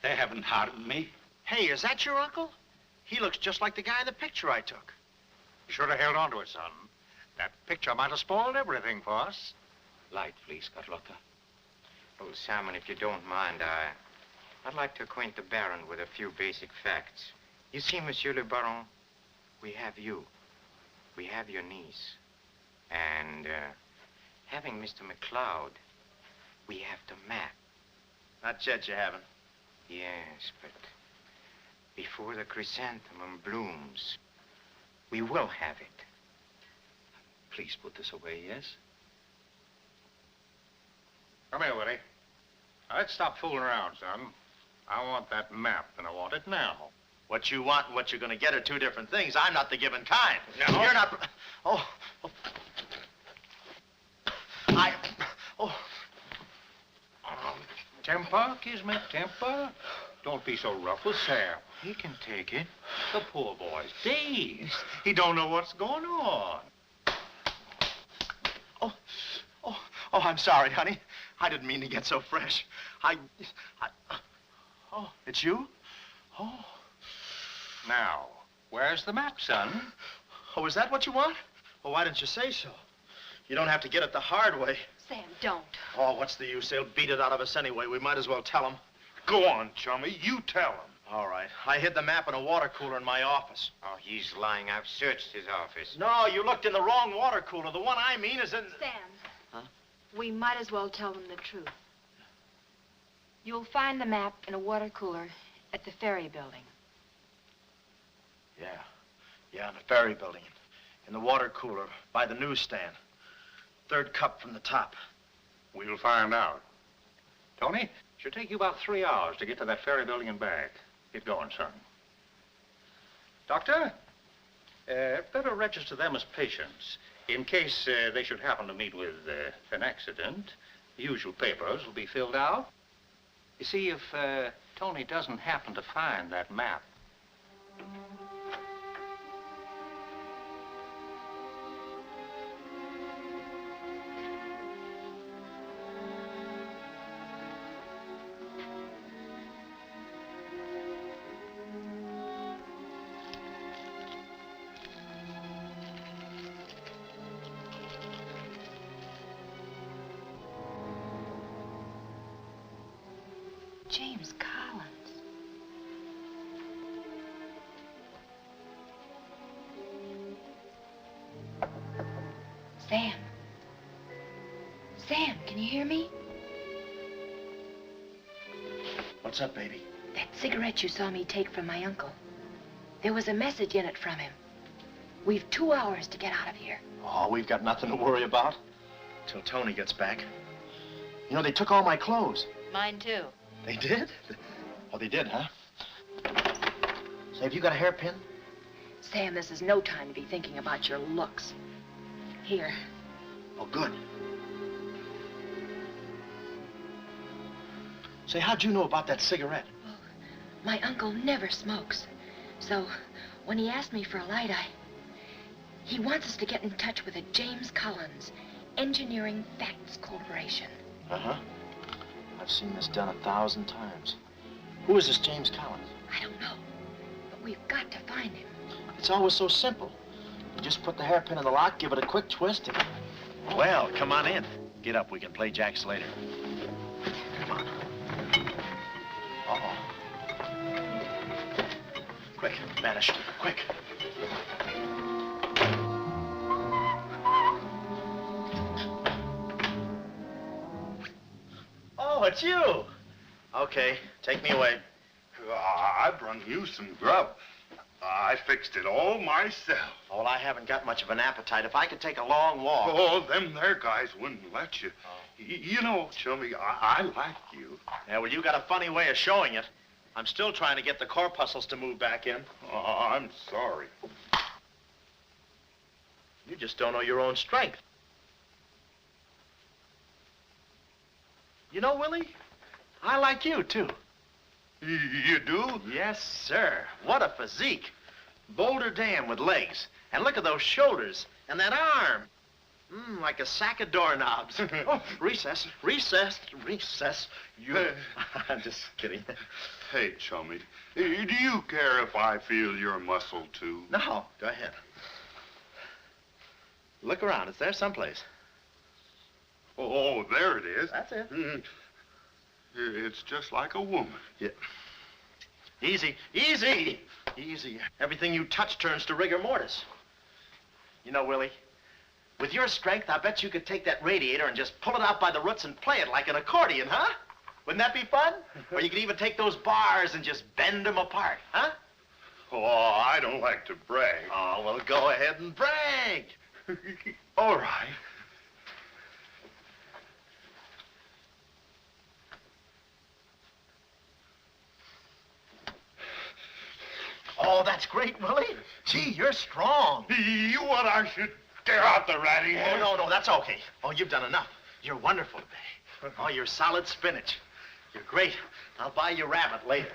They haven't harmed me. Hey, is that your uncle? He looks just like the guy in the picture I took. You should have held on to it, son. That picture might have spoiled everything for us. Light, please, Carlotta. Oh, Simon, if you don't mind, I'd like to acquaint the Baron with a few basic facts. You see, Monsieur le Baron, we have you. We have your niece. And, having Mr. McLeod, we have the map. Not yet, you haven't. Yes, but before the chrysanthemum blooms, we will have it. Please put this away, yes? Come here, Willie. Now, let's stop fooling around, son. I want that map, and I want it now. What you want and what you're going to get are two different things. I'm not the given kind. No? You're not... Oh. Oh. Temper, Kismet, temper. Don't be so rough with Sam. He can take it. The poor boy's dazed. He don't know what's going on. Oh, I'm sorry, honey. I didn't mean to get so fresh. Oh, it's you? Oh. Now, where's the map, son? Oh, is that what you want? Well, why didn't you say so? You don't have to get it the hard way. Sam, don't. Oh, what's the use? They'll beat it out of us anyway. We might as well tell them. Go on, chummy. You tell him. All right. I hid the map in a water cooler in my office. Oh, he's lying. I've searched his office. No, you looked in the wrong water cooler. The one I mean is in... Sam. Huh? We might as well tell them the truth. You'll find the map in a water cooler at the ferry building. Yeah, in the ferry building. In the water cooler by the newsstand. Third cup from the top. We'll find out. Tony, should take you about 3 hours to get to that ferry building and back. Get going, son. Doctor, better register them as patients. In case they should happen to meet with an accident, the usual papers will be filled out. You see, if Tony doesn't happen to find that map... James Collins. Sam. Sam, can you hear me? What's up, baby? That cigarette you saw me take from my uncle. There was a message in it from him. We've 2 hours to get out of here. Oh, we've got nothing to worry about. Till Tony gets back. You know, they took all my clothes. Mine too. They did? Oh, they did, huh? Say, have you got a hairpin? Sam, this is no time to be thinking about your looks. Here. Oh, good. Say, how'd you know about that cigarette? Well, my uncle never smokes. So, when he asked me for a light, he wants us to get in touch with a James Collins, Engineering Facts Corporation. Uh-huh. I've seen this done 1,000 times. Who is this James Collins? I don't know, but we've got to find him. It's always so simple. You just put the hairpin in the lock, give it a quick twist, and... Well, come on in. Get up, we can play jacks later. Come on. Uh-oh. Quick, vanish, quick. Oh, it's you. Okay, take me away. I brung you some grub. I fixed it all myself. Oh, well, I haven't got much of an appetite. If I could take a long walk... Oh, them there guys wouldn't let you. Oh. You know, Chummy, I like you. Yeah, well, you got a funny way of showing it. I'm still trying to get the corpuscles to move back in. Oh, I'm sorry. You just don't know your own strength. You know, Willie, I like you, too. You do? Yes, sir. What a physique. Boulder Dam with legs. And look at those shoulders. And that arm. Like a sack of doorknobs. Oh, recess, recess, recess. You... I'm just kidding. Hey, Chummy, do you care if I feel your muscle, too? No, go ahead. Look around. It's there someplace. Oh, there it is. That's it. It's just like a woman. Yeah. Easy, easy, easy. Everything you touch turns to rigor mortis. You know, Willie, With your strength, I bet you could take that radiator and just pull it out by the roots and play it like an accordion, huh? Wouldn't that be fun? Or you could even take those bars and just bend them apart, huh? Oh, I don't like to brag. Oh, well, go ahead and brag. All right. Oh, that's great, Willie. Gee, you're strong. You want I should tear out the ratty Oh, hair? no, that's okay. Oh, you've done enough. You're wonderful today. Oh, you're solid spinach. You're great. I'll buy you rabbit later.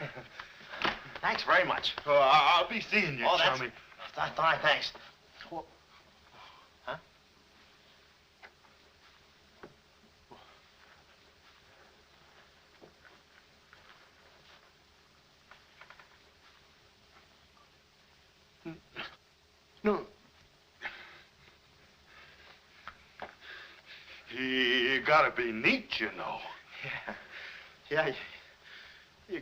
Thanks very much. Oh, I'll be seeing you, Oh, that's... chummy. Fine, thanks. Oh. Huh? No. You gotta be neat, you know. Yeah. You...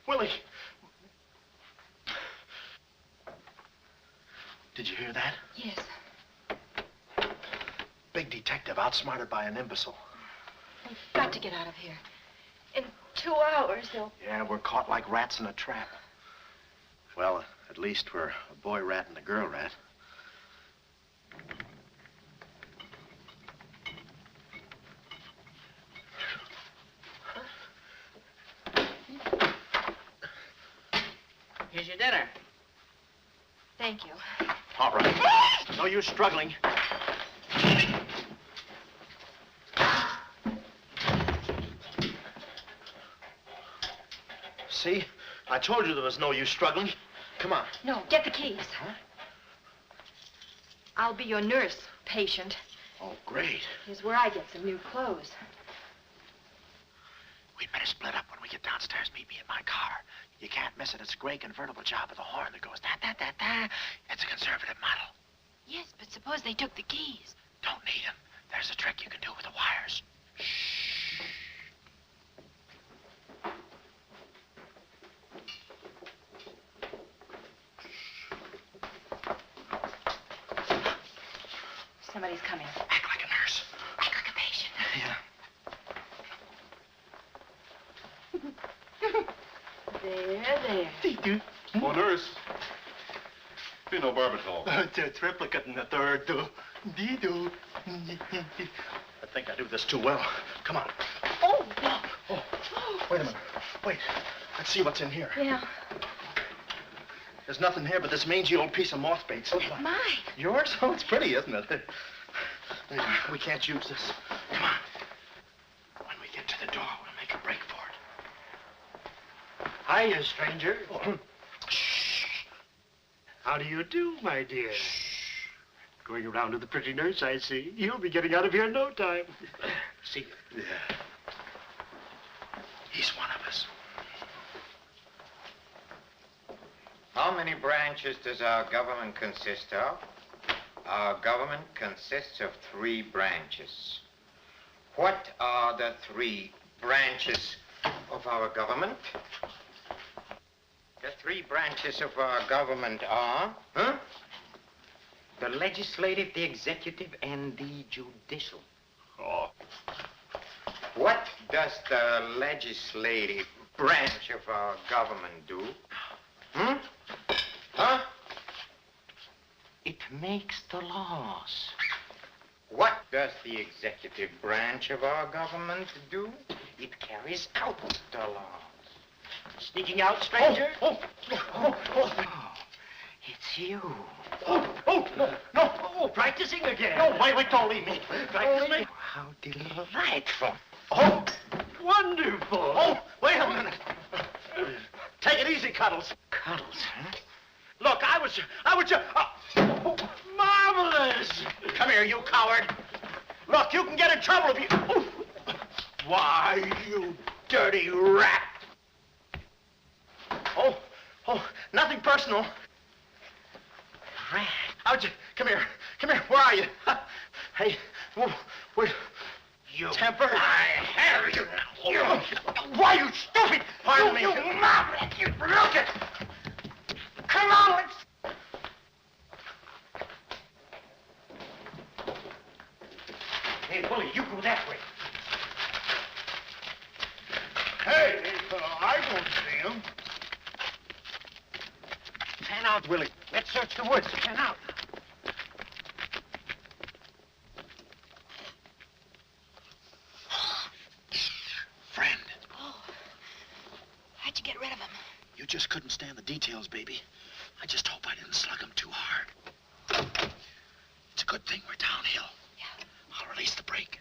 Willie. Did you hear that? Yes. Big detective outsmarted by an imbecile. We've got to get out of here. In 2 hours, they'll... Yeah, we're caught like rats in a trap. Well, at least we're a boy rat and a girl rat. Here's your dinner. Thank you. All right. No use struggling. See? I told you there was no use struggling. Come on. No, get the keys. Huh? I'll be your nurse, patient. Oh, great. Here's where I get some new clothes. We'd better split up when we get downstairs. Meet me in my car. You can't miss it. It's a gray convertible job with a horn that goes da-da-da-da. It's a conservative model. Yes, but suppose they took the keys. Don't need them. There's a trick you can do with the wires. Somebody's coming. Act like a nurse. Act like a patient. Yeah. There. Oh, nurse. Be no barbital. It's a triplicate in the third, too. I think I do this too well. Come on. Oh. Oh, wait a minute. Wait. Let's see what's in here. Yeah. There's nothing here but this mangy old piece of moth bait. Mine. Yours? Oh, it's pretty, isn't it? We can't use this. Come on. When we get to the door, we'll make a break for it. Hiya, stranger. Shh. How do you do, my dear? Shh. Going around to the pretty nurse, I see. You'll be getting out of here in no time. See you. Yeah. He's one of us. How many branches does our government consist of? Our government consists of 3 branches. What are the 3 branches of our government? The 3 branches of our government are, the legislative, the executive, and the judicial. Oh. What does the legislative branch of our government do? Huh? It makes the laws. What does the executive branch of our government do? It carries out the laws. Sneaking out, stranger? Oh, it's you. No, practicing again. No, wait, don't leave me. Practicing? How delightful. Oh, wonderful. Oh, wait a minute. Take it easy, Cuddles. Cuddles, huh? Look, I was just... Marvelous. Come here, you coward. Look, you can get in trouble if you... Why, you dirty rat. Oh, nothing personal. Rat. Come here. Where are you? Hey, where... you. Temper? I have you now. Why, you stupid! Pardon me. You mom! You look it! Come on, let's... Hey, Willie, you go that way. Hey, I don't see him. Pan out, Willie. Let's search the woods. Pan out. Friend, How'd you get rid of him? you just couldn't stand the details, baby. I just hope I didn't slug him too hard. It's a good thing we're downhill. Yeah. I'll release the brake.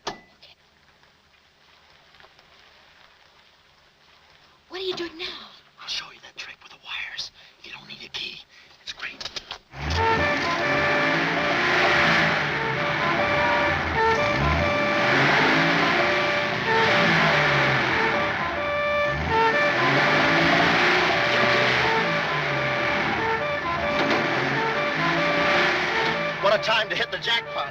What are you doing now? I'll show you that trick with the wires. You don't need a key. It's great. What a time to hit the jackpot.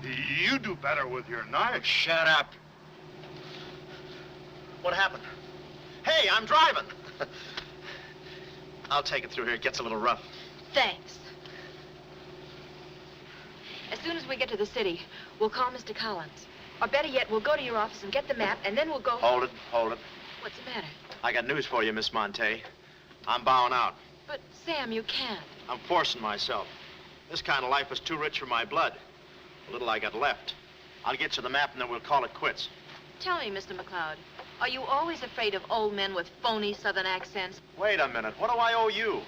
You do better with your knife. Shut up. What happened? Hey, I'm driving. I'll take it through here. It gets a little rough. Thanks. As soon as we get to the city, we'll call Mr. Collins. Or better yet, we'll go to your office and get the map, and then we'll go... Hold it. What's the matter? I got news for you, Miss Monte. I'm bowing out. But, Sam, you can't. I'm forcing myself. This kind of life is too rich for my blood. The little I got left. I'll get you the map, and then we'll call it quits. Tell me, Mr. McLeod, are you always afraid of old men with phony southern accents? Wait a minute. What do I owe you?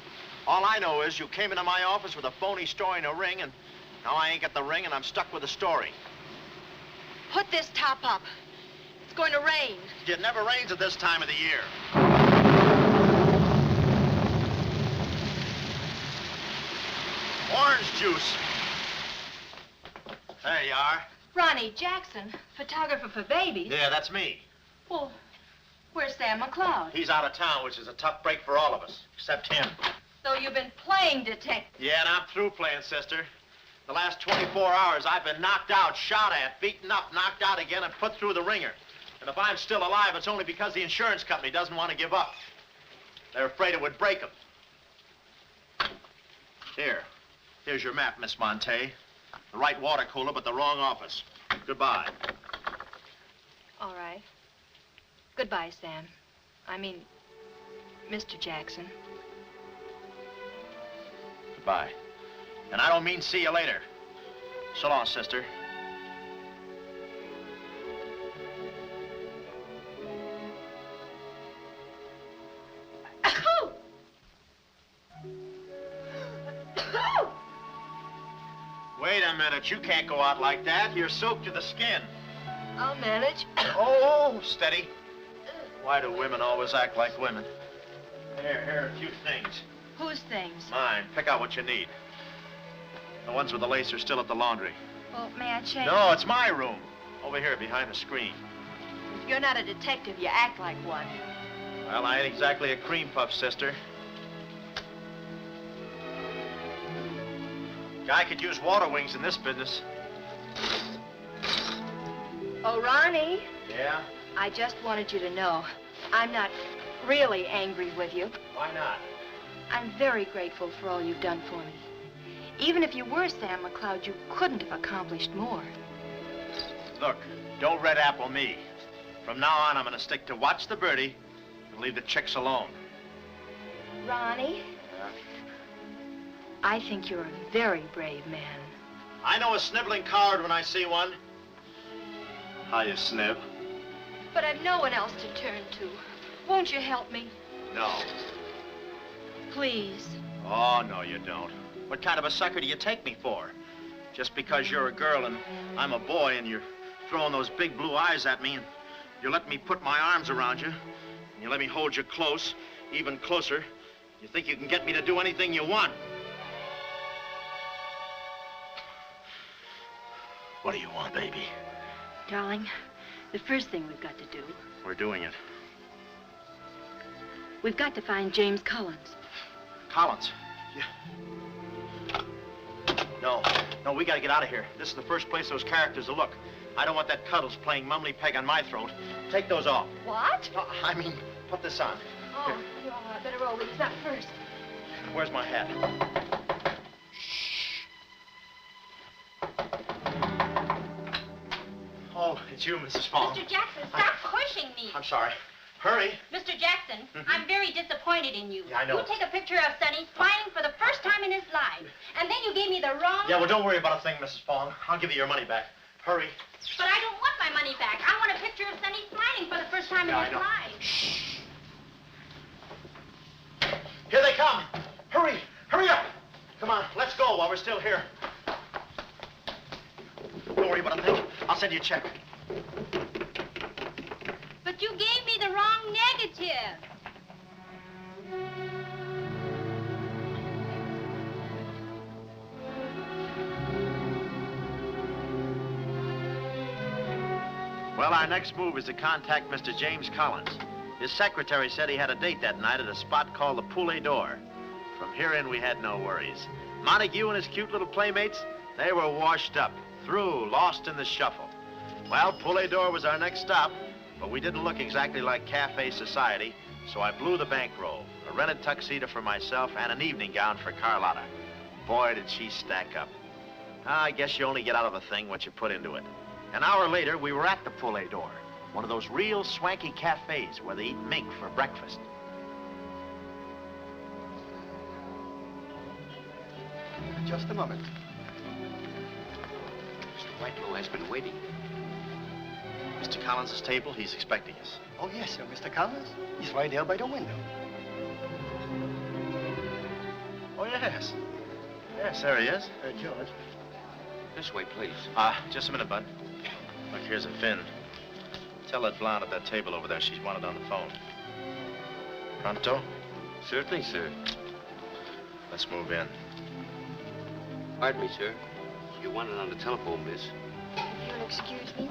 All I know is you came into my office with a phony story and a ring, and now I ain't got the ring, and I'm stuck with the story. Put this top up. It's going to rain. It never rains at this time of the year. Orange juice. There you are. Ronnie Jackson, photographer for babies. Yeah, that's me. Well, where's Sam McLeod? He's out of town, which is a tough break for all of us, except him. So you've been playing detective. Yeah, and I'm through playing, sister. The last 24 hours, I've been knocked out, shot at, beaten up, knocked out again, and put through the ringer. And if I'm still alive, it's only because the insurance company doesn't want to give up. They're afraid it would break them. Here's your map, Miss Monte. The right water cooler, but the wrong office. Goodbye. All right. Goodbye, Sam. I mean, Mr. Jackson. Goodbye. And I don't mean see you later. So long, sister. Wait a minute. You can't go out like that. You're soaked to the skin. I'll manage. Oh, steady. Why do women always act like women? Here are a few things. Whose things? Mine. Pick out what you need. The ones with the lace are still at the laundry. Well, may I change? No, it's my room. Over here, behind the screen. If you're not a detective, you act like one. Well, I ain't exactly a cream puff, sister. Guy could use water wings in this business. Oh, Ronnie. Yeah? I just wanted you to know I'm not really angry with you. Why not? I'm very grateful for all you've done for me. Even if you were Sam McLeod, you couldn't have accomplished more. Look, don't red apple me. From now on, I'm going to stick to watch the birdie and leave the chicks alone. Ronnie? Yeah? I think you're a very brave man. I know a sniveling coward when I see one. How you sniv? But I've no one else to turn to. Won't you help me? No. Please. Oh, no, you don't. What kind of a sucker do you take me for? Just because you're a girl and I'm a boy and you're throwing those big blue eyes at me and you let me put my arms around you and you let me hold you close, even closer, you think you can get me to do anything you want. What do you want, baby? Darling, The first thing we've got to do, We're doing it. we've got to find James Collins. Collins. Yeah. No, we gotta get out of here. This is the first place those characters will look. I don't want that Cuddles playing mumbly peg on my throat. Take those off. What? No, I mean, put this on. Oh, you're all right. Better roll these up first. Where's my hat? Oh, it's you, Mrs. Fong. Mr. Jackson, stop pushing me. I'm sorry. Hurry. Mr. Jackson, I'm very disappointed in you. Yeah, I know. You take a picture of Sonny smiling for the first time in his life, and then you gave me the wrong... Yeah, well, don't worry about a thing, Mrs. Fong. I'll give you your money back. Hurry. But I don't want my money back. I want a picture of Sonny smiling for the first time in Yeah, I his know. life. Here they come. Hurry. Hurry up. Come on, let's go while we're still here. Don't worry about a thing. I'll send you a check. But you gave me the wrong negative. Well, our next move is to contact Mr. James Collins. His secretary said he had a date that night at a spot called the Poulet d'Or. From here in, we had no worries. Montague and his cute little playmates, they were washed up, through, lost in the shuffle. Well, Poulet d'Or was our next stop, but we didn't look exactly like cafe society, so I blew the bankroll, a rented tuxedo for myself and an evening gown for Carlotta. Boy, did she stack up. I guess you only get out of a thing what you put into it. An hour later, we were at the Poulet d'Or, one of those real swanky cafes where they eat mink for breakfast. Just a moment. Mr. Whitelaw has been waiting. Mr. Collins' table, he's expecting us. Oh, yes, sir. Mr. Collins? He's right there by the window. Oh, yes. Yes, there he is. George. This way, please. Just a minute, Bud. Look, here's a fin. Tell that blonde at that table over there she's wanted on the phone. Pronto? Certainly, sir. Let's move in. Pardon me, sir. You wanted on the telephone, miss. You'll excuse me?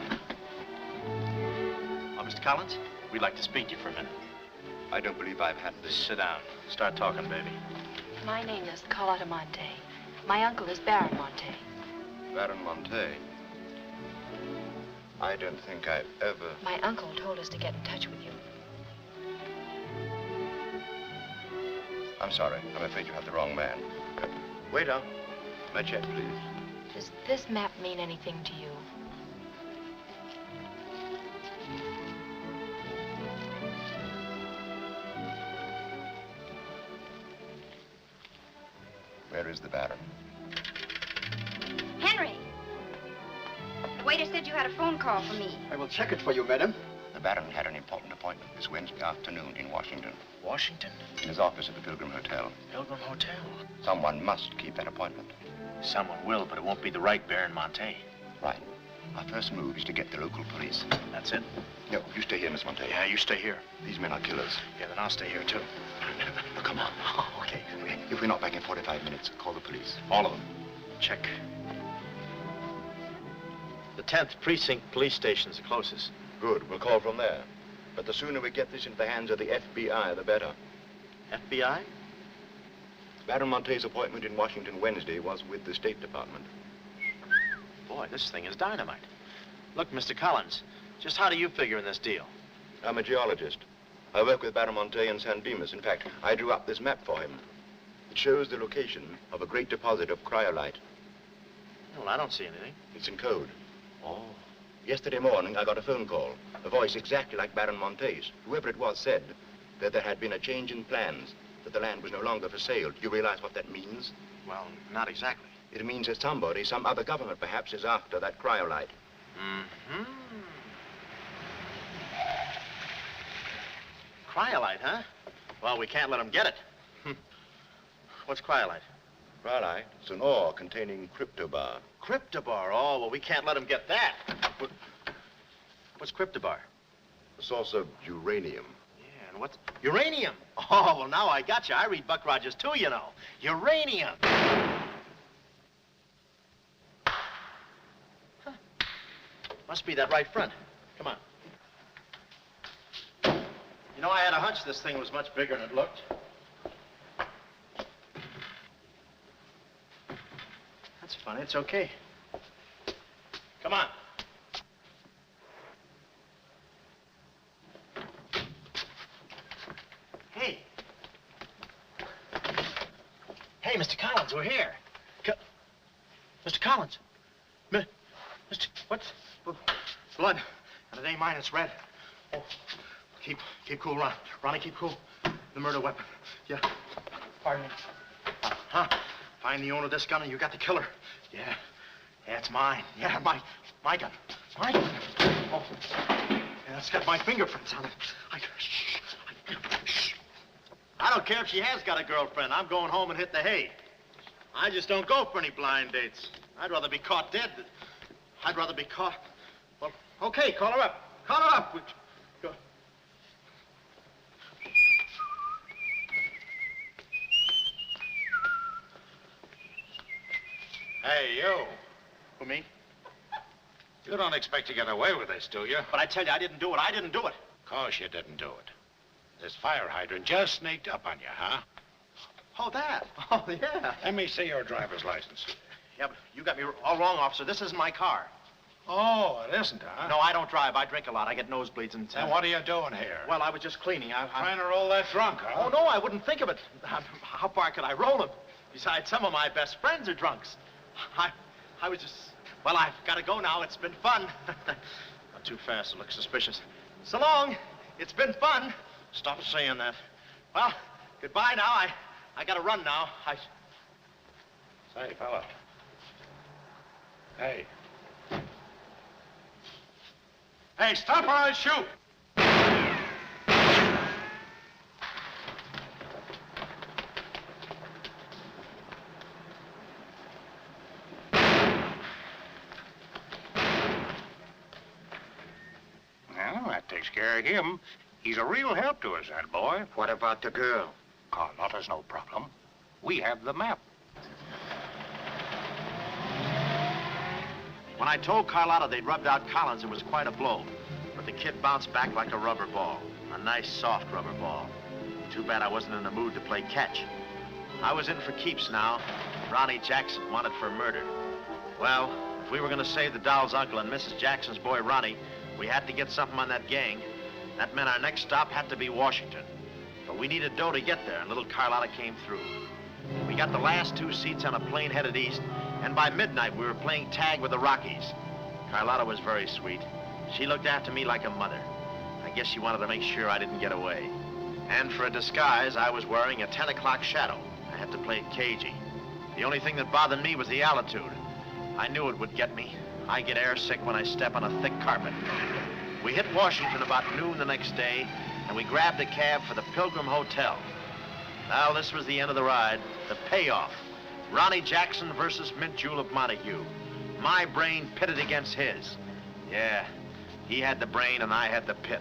Oh, Mr. Collins, we'd like to speak to you for a minute. I don't believe I've had this. Sit down. Start talking, baby. My name is Carlotta Monte. My uncle is Baron Monte. Baron Monte. I don't think I've ever... My uncle told us to get in touch with you. I'm sorry. I'm afraid you have the wrong man. Waiter, my check, please. Does this map mean anything to you? Where is the Baron? Henry! The waiter said you had a phone call for me. I will check it for you, madam. The Baron had an important appointment this Wednesday afternoon in Washington. Washington? In his office at the Pilgrim Hotel. Pilgrim Hotel? Someone must keep that appointment. Someone will, but it won't be the right Baron Monte. Right. Our first move is to get the local police. That's it? No, you stay here, Miss Monte. Yeah, you stay here. These men are killers. Yeah, then I'll stay here, too. Oh, come on. Okay. If we're not back in 45 minutes, call the police. All of them. Check. The 10th Precinct Police Station's the closest. Good. We'll call from there. But the sooner we get this into the hands of the FBI, the better. FBI? Baron Monte's appointment in Washington Wednesday was with the State Department. Boy, this thing is dynamite. Look, Mr. Collins, just how do you figure in this deal? I'm a geologist. I work with Baron Monte in San Dimas. In fact, I drew up this map for him. It shows the location of a great deposit of cryolite. Well, I don't see anything. It's in code. Oh. Yesterday morning, I got a phone call. A voice exactly like Baron Monte's. Whoever it was said that there had been a change in plans, that the land was no longer for sale. Do you realize what that means? Well, not exactly. It means that somebody, some other government perhaps, is after that cryolite. Mm-hmm. Cryolite, huh? Well, we can't let them get it. What's cryolite? Cryolite is an ore containing cryptobar. Cryptobar? Oh, well, we can't let them get that. What's cryptobar? A source of uranium. Yeah, and what's... Uranium? Oh, well, now I got you. I read Buck Rogers, too, you know. Uranium. Huh. Must be that right front. Come on. You know, I had a hunch this thing was much bigger than it looked. That's funny. It's okay. Come on. Hey. Hey, Mr. Collins, we're here. Mr. Collins. Mr. What's... Blood. And it ain't mine, it's red. Oh, keep cool, Ron. Ronnie, keep cool. The murder weapon. Yeah. Pardon me. Huh? Find the owner of this gun and you got the killer. Yeah. Yeah, it's mine. Yeah, my gun. My gun. Oh. Yeah, it's got my fingerprints on it. Shh. I don't care if she has got a girlfriend. I'm going home and hit the hay. I just don't go for any blind dates. I'd rather be caught dead than... I'd rather be caught... Well, okay, call her up. Call her up. Go. Hey, you. Who, me? You don't expect to get away with this, do you? But I tell you, I didn't do it. I didn't do it. Of course you didn't do it. This fire hydrant just sneaked up on you, huh? Oh, that? Oh, yeah. Let me see your driver's license. Yeah, but you got me all wrong, officer. This isn't my car. Oh, it isn't, huh? No, I don't drive. I drink a lot. I get nosebleeds and... Then what are you doing here? Well, I was just cleaning. I'm trying to roll that drunk, huh? Oh, no, I wouldn't think of it. How far could I roll them? Besides, some of my best friends are drunks. I was just... Well, I've got to go now. It's been fun. Not too fast. It looks suspicious. So long. It's been fun. Stop saying that. Well, goodbye now. I got to run now. Say, fella. Hey. Hey, stop or I'll shoot! Well, that takes care of him. He's a real help to us, that boy. What about the girl? Carlotta's no problem. We have the map. When I told Carlotta they'd rubbed out Collins, it was quite a blow. But the kid bounced back like a rubber ball. A nice, soft rubber ball. Too bad I wasn't in the mood to play catch. I was in for keeps now. Ronnie Jackson wanted for murder. Well, if we were going to save the doll's uncle and Mrs. Jackson's boy, Ronnie, we had to get something on that gang. That meant our next stop had to be Washington. But we needed dough to get there, and little Carlotta came through. We got the last 2 seats on a plane headed east, and by midnight we were playing tag with the Rockies. Carlotta was very sweet. She looked after me like a mother. I guess she wanted to make sure I didn't get away. And for a disguise, I was wearing a 10 o'clock shadow. I had to play it cagey. The only thing that bothered me was the altitude. I knew it would get me. I get airsick when I step on a thick carpet. We hit Washington about noon the next day, and we grabbed a cab for the Pilgrim Hotel. Well, this was the end of the ride, the payoff. Ronnie Jackson versus Mint Julep Montague. My brain pitted against his. Yeah, he had the brain and I had the pit.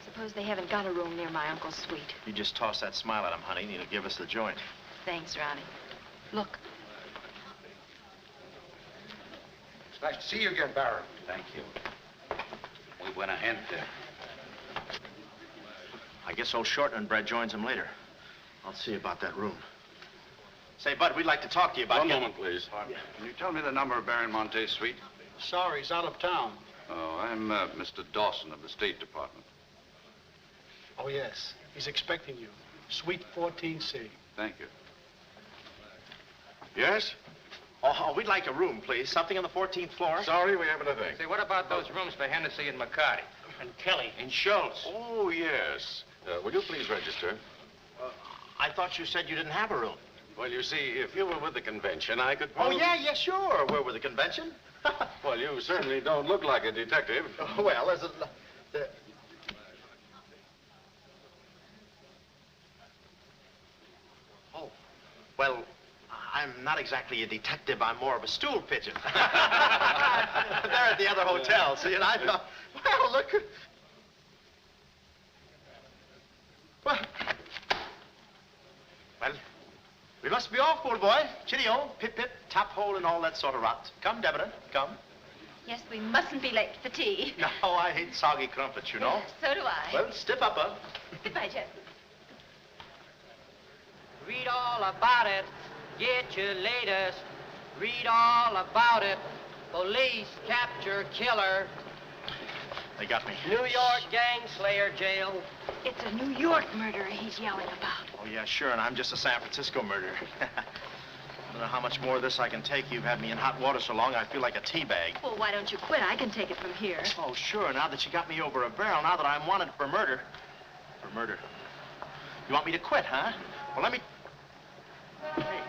Suppose they haven't got a room near my uncle's suite. You just toss that smile at him, honey, and he'll give us the joint. Thanks, Ronnie. Look. It's nice to see you again, Baron. Thank you. We went ahead there. I guess old Shorten and Brett joins him later. I'll see about that room. Say, Bud, we'd like to talk to you about... One moment, please. Yeah. Can you tell me the number of Baron Monte's suite? Sorry, he's out of town. Oh, I'm Mr. Dawson of the State Department. Oh, yes. He's expecting you. Suite 14C. Thank you. Yes? Oh, we'd like a room, please. Something on the 14th floor. Sorry, we haven't a thing. Say, what about those rooms for Hennessy and McCarty? And Kelly. And Schultz? Oh, yes. Will you please register? I thought you said you didn't have a room. Well, you see, if you were with the convention, I could... Oh, yeah, sure. We're with the convention. Well, you certainly don't look like a detective. Oh, well, there's a... Oh, well, I'm not exactly a detective. I'm more of a stool pigeon. They're at the other hotel, see, and I thought, well, look... Well, we must must be off, old boy. Chitty-o, pip-pip, top hole, and all that sort of rot. Come, Deborah, come. Yes, we mustn't be late for tea. No, I hate soggy crumpets, you know. So do I. Well, stiff up, bub. Goodbye, Jeff. Read all about it. Get your latest. Read all about it. Police capture killer. They got me. New York gang slayer jail. It's a New York murderer he's yelling about. Oh, yeah, sure, and I'm just a San Francisco murderer. I don't know how much more of this I can take. You've had me in hot water so long, I feel like a tea bag. Well, why don't you quit? I can take it from here. Oh, sure, now that you got me over a barrel, now that I'm wanted for murder. For murder. You want me to quit, huh? Well, let me... Hey.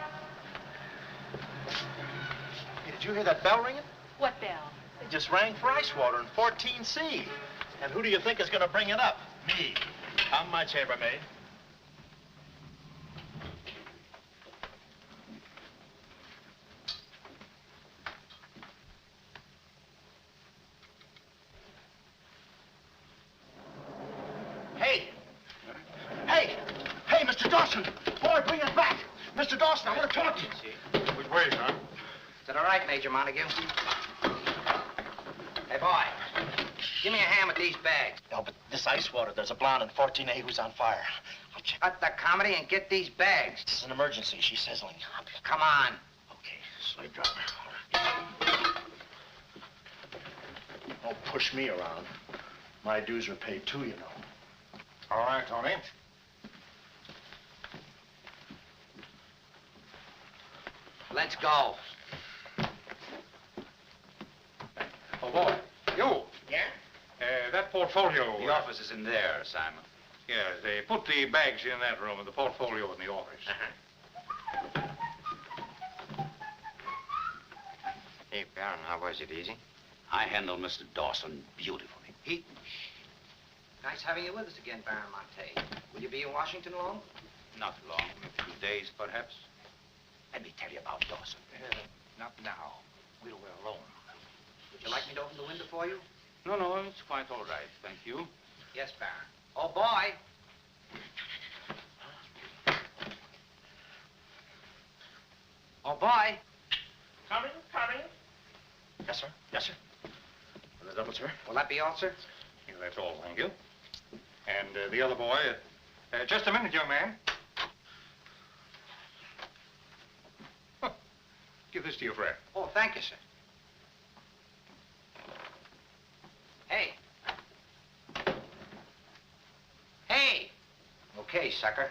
Hey, did you hear that bell ringing? What bell? It just rang for ice water in 14C. And who do you think is going to bring it up? Me. I'm my chambermaid. Hey! Hey! Hey, Mr. Dawson! Boy, bring it back! Mr. Dawson, I want to talk to you. Which way, son? Is that all right, Major Montague? Hey, boy, give me a hand with these bags. No, but this ice water, there's a blonde in 14A who's on fire. I'll check. Cut the comedy and get these bags. This is an emergency. She's sizzling. Come on. Okay, slave driver. Don't push me around. My dues are paid too, you know. All right, Tony. Let's go. Oh, boy. You. Yeah? That portfolio. The office is in there, Simon. Yeah, they put the bags in that room and the portfolio in the office. Hey, Baron, how was it? Easy? I handled Mr. Dawson beautifully. Nice having you with us again, Baron Monte. Will you be in Washington long? Not long, a few days, perhaps. Let me tell you about Dawson. Not now. We're alone. Would you like me to open the window for you? No, no, it's quite all right, thank you. Yes, Baron. Oh, boy. Oh, boy. Coming. Yes, sir. Yes, sir. And the double, sir. Will that be all, sir? Yeah, that's all, thank you. And the other boy, just a minute, young man. Huh. Give this to your friend. Oh, thank you, sir. Hey. Hey. Okay, sucker.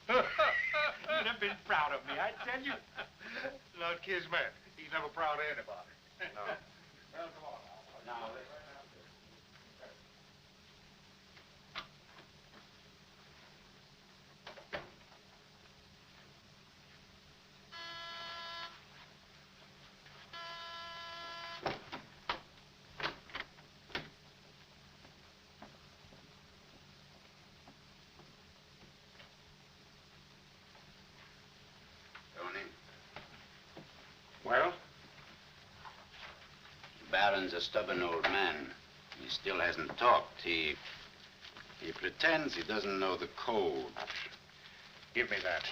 You'd have been proud of me, I tell you. Not Kismet. He's never proud of anybody. No. Well, come on now. Now, Tony, well? Baron's a stubborn old man. He still hasn't talked. He pretends he doesn't know the code. Give me that.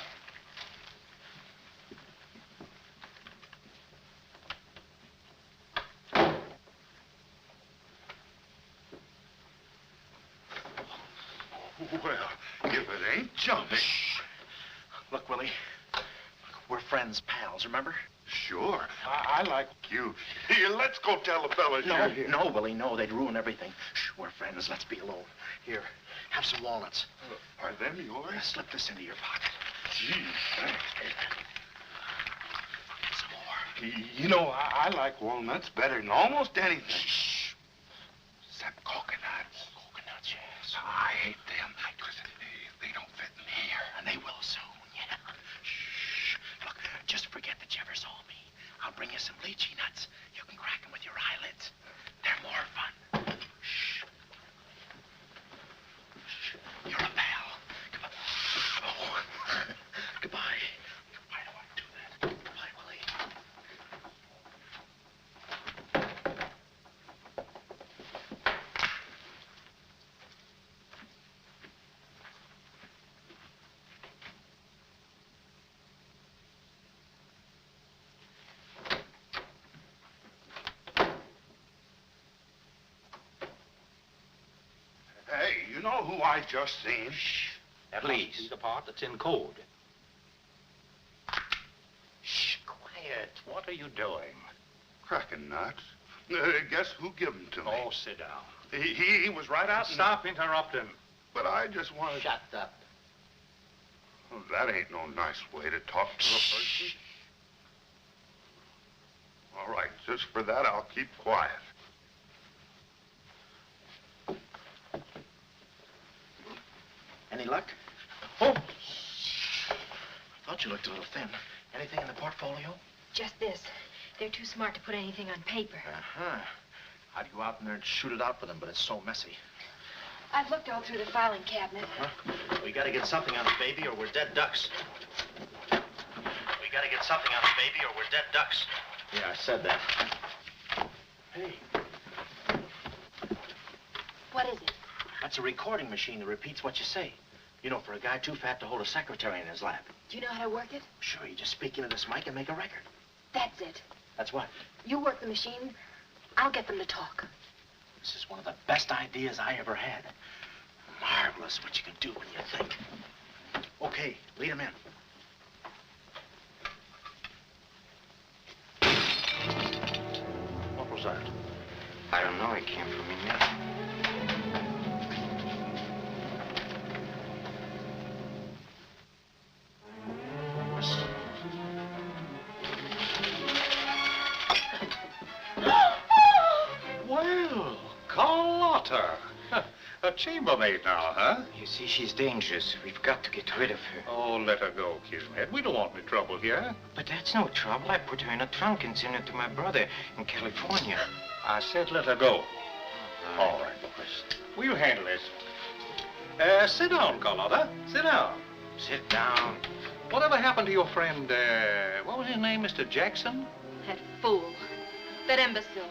Well, if it ain't jumping. Shh. Look, Willie. We're friends, pals, remember? Sure. I like... You. Here, let's go tell the fellas you're here. No, Willie, no. They'd ruin everything. Shh, we're friends. Let's be alone. Here, have some walnuts. Are them yours? Slip this into your pocket. Gee, thanks. Some more. You know, I like walnuts better than almost anything. Shh. Except coconuts. Coconuts, yes. I hate them because they don't fit in here. And they will soon, yeah. Shh. Look, just forget that you ever saw me. I'll bring you some lychee nuts. You can crack them with your eyelids. They're more fun. Shh. Shh. You're a pal. Come on. Oh. Goodbye. I don't want to do that. Goodbye, Willie. who I just seen? Shh. At least the part that's in code. Shh, quiet. What are you doing? Cracking nuts. Guess who give them to me? Oh, sit down. He was right out. Stop interrupting. But I just wanted. Shut up. Well, that ain't no nice way to talk to a person. All right, just for that, I'll keep quiet. Any luck? Oh! I thought you looked a little thin. Anything in the portfolio? Just this. They're too smart to put anything on paper. Uh-huh. I'd go out in there and shoot it out with them, but it's so messy. I've looked all through the filing cabinet. We gotta get something on the baby or we're dead ducks. We gotta get something on the baby or we're dead ducks. Yeah, I said that. Hey, What is it? that's a recording machine that repeats what you say. You know, for a guy too fat to hold a secretary in his lap. Do you know how to work it? Sure, you just speak into this mic and make a record. That's it. That's what? You work the machine. I'll get them to talk. This is one of the best ideas I ever had. Marvelous what you can do when you think. Okay, lead him in. What was that? I don't know. It came from in there. Well, Carlotta. A chambermaid now, huh? You see, she's dangerous. We've got to get rid of her. Oh, let her go, Kismet. We don't want any trouble here. But that's no trouble. I put her in a trunk and sent her to my brother in California. I said let her go. All right, boys. We'll handle this. Sit down, Carlotta. Sit down. Sit down. Whatever happened to your friend, what was his name, Mr. Jackson? That fool. That imbecile.